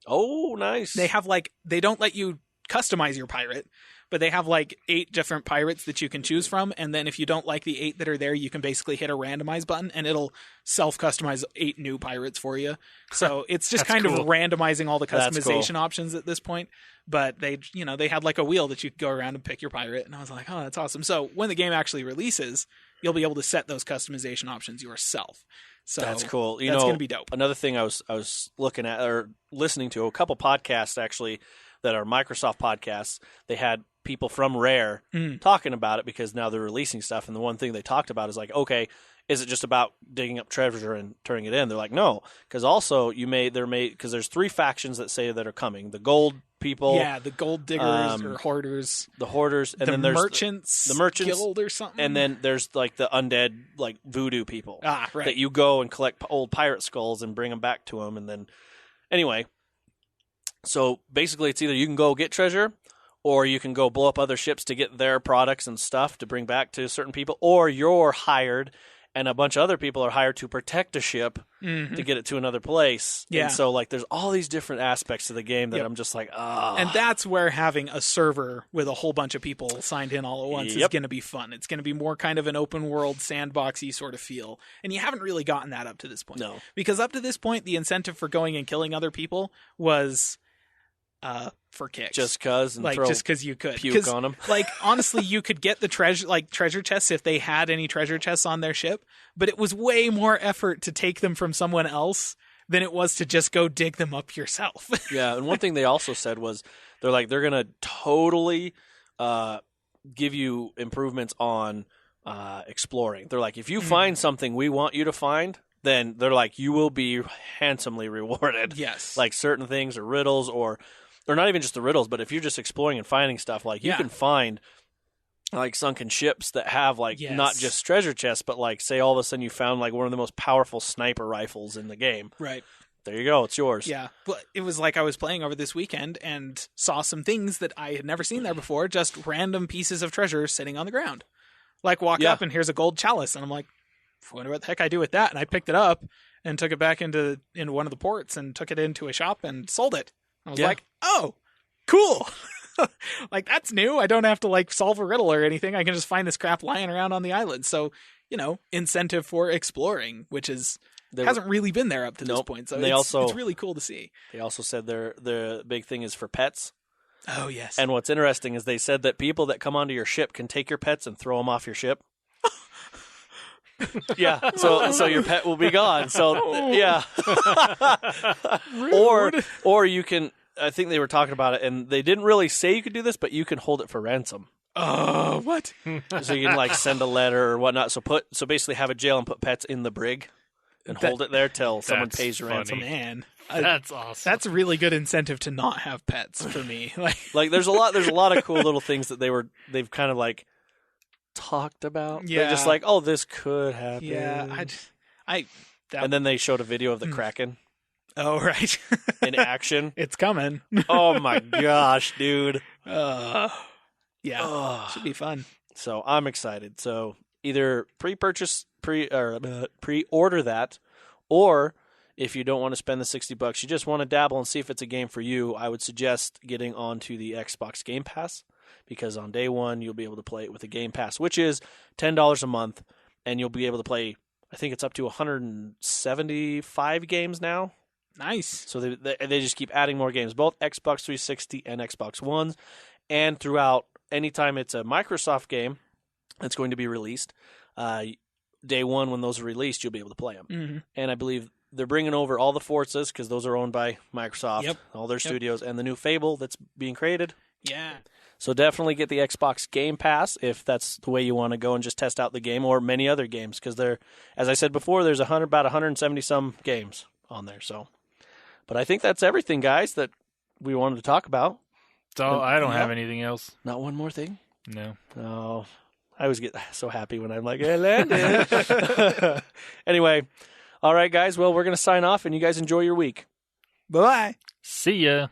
Oh, nice. They have they don't let you customize your pirate, but they have like 8 different pirates that you can choose from, and then if you don't like the 8 that are there, you can basically hit a randomize button and it'll self-customize 8 new pirates for you. So it's just kind cool. of randomizing all the That's customization cool. options at this point. But they had like a wheel that you could go around and pick your pirate, and I was like, oh, that's awesome. So when the game actually releases, you'll be able to set those customization options yourself. So That's cool. That's going to be dope. Another thing I was looking at or listening to, a couple podcasts actually that are Microsoft podcasts. They had people from Rare talking about it because now they're releasing stuff. And the one thing they talked about is like, okay, is it just about digging up treasure and turning it in? They're like, no, because also because there's 3 factions that say that are coming: the gold people, the gold diggers or hoarders, the hoarders, and then there's the merchants guild or something, and then there's like the undead, like voodoo people right. that you go and collect old pirate skulls and bring them back to them, and then anyway. So basically, it's either you can go get treasure, or you can go blow up other ships to get their products and stuff to bring back to certain people, or you're hired and a bunch of other people are hired to protect a ship to get it to another place. Yeah. And so like there's all these different aspects to the game that I'm just like, And that's where having a server with a whole bunch of people signed in all at once is going to be fun. It's going to be more kind of an open world sandboxy sort of feel. And you haven't really gotten that up to this point. No. Because up to this point, the incentive for going and killing other people was for kicks. Just cuz, and throw just because you could puke on them. Like honestly, you could get the treasure chests if they had any treasure chests on their ship, but it was way more effort to take them from someone else than it was to just go dig them up yourself. Yeah, and one thing they also said was they're gonna totally give you improvements on exploring. They're like, if you find something we want you to find, then they're like, you will be handsomely rewarded. Yes. Like certain things or riddles or not even just the riddles, but if you're just exploring and finding stuff, like you can find like sunken ships that have like not just treasure chests, but like say all of a sudden you found like one of the most powerful sniper rifles in the game. Right. There you go. It's yours. Yeah. But it was like I was playing over this weekend and saw some things that I had never seen there before, just random pieces of treasure sitting on the ground. Like walk up and here's a gold chalice. And I'm like, I wonder what the heck I do with that. And I picked it up and took it back into one of the ports and took it into a shop and sold it. I was like, oh, cool. Like, that's new. I don't have to, like, solve a riddle or anything. I can just find this crap lying around on the island. So, incentive for exploring, which hasn't really been there up to this point. So it's really cool to see. They also said the big thing is for pets. Oh, yes. And what's interesting is they said that people that come onto your ship can take your pets and throw them off your ship. Yeah, so your pet will be gone. So yeah, or you can. I think they were talking about it, and they didn't really say you could do this, but you can hold it for ransom. Oh, what? So you can like send a letter or whatnot. So basically have a jail and put pets in the brig and hold it there till someone pays your ransom. Man, that's awesome. That's a really good incentive to not have pets for me. Like there's a lot of cool little things that they've kind of like talked about. Yeah. They're just like, oh, this could happen. Yeah, and then they showed a video of the Kraken. Oh, right. In action. It's coming. Oh my gosh, dude. Yeah. Should be fun. So I'm excited. So either pre-order that, or if you don't want to spend the $60, you just want to dabble and see if it's a game for you, I would suggest getting onto the Xbox Game Pass, because on day one you'll be able to play it with a Game Pass, which is $10 a month, and you'll be able to play, I think it's up to 175 games now. Nice. So they just keep adding more games, both Xbox 360 and Xbox Ones, and throughout, anytime it's a Microsoft game that's going to be released, day one when those are released, you'll be able to play them. Mm-hmm. And I believe they're bringing over all the Forzas, because those are owned by Microsoft, all their studios, and the new Fable that's being created. Yeah. So definitely get the Xbox Game Pass if that's the way you want to go and just test out the game, or many other games, because as I said before, there's about 170 some games on there. So, but I think that's everything, guys, that we wanted to talk about. So I don't have anything else. Not one more thing? No. Oh, I always get so happy when I'm like, hey, Landon. Anyway, all right, guys. Well, we're going to sign off, and you guys enjoy your week. Bye-bye. See ya.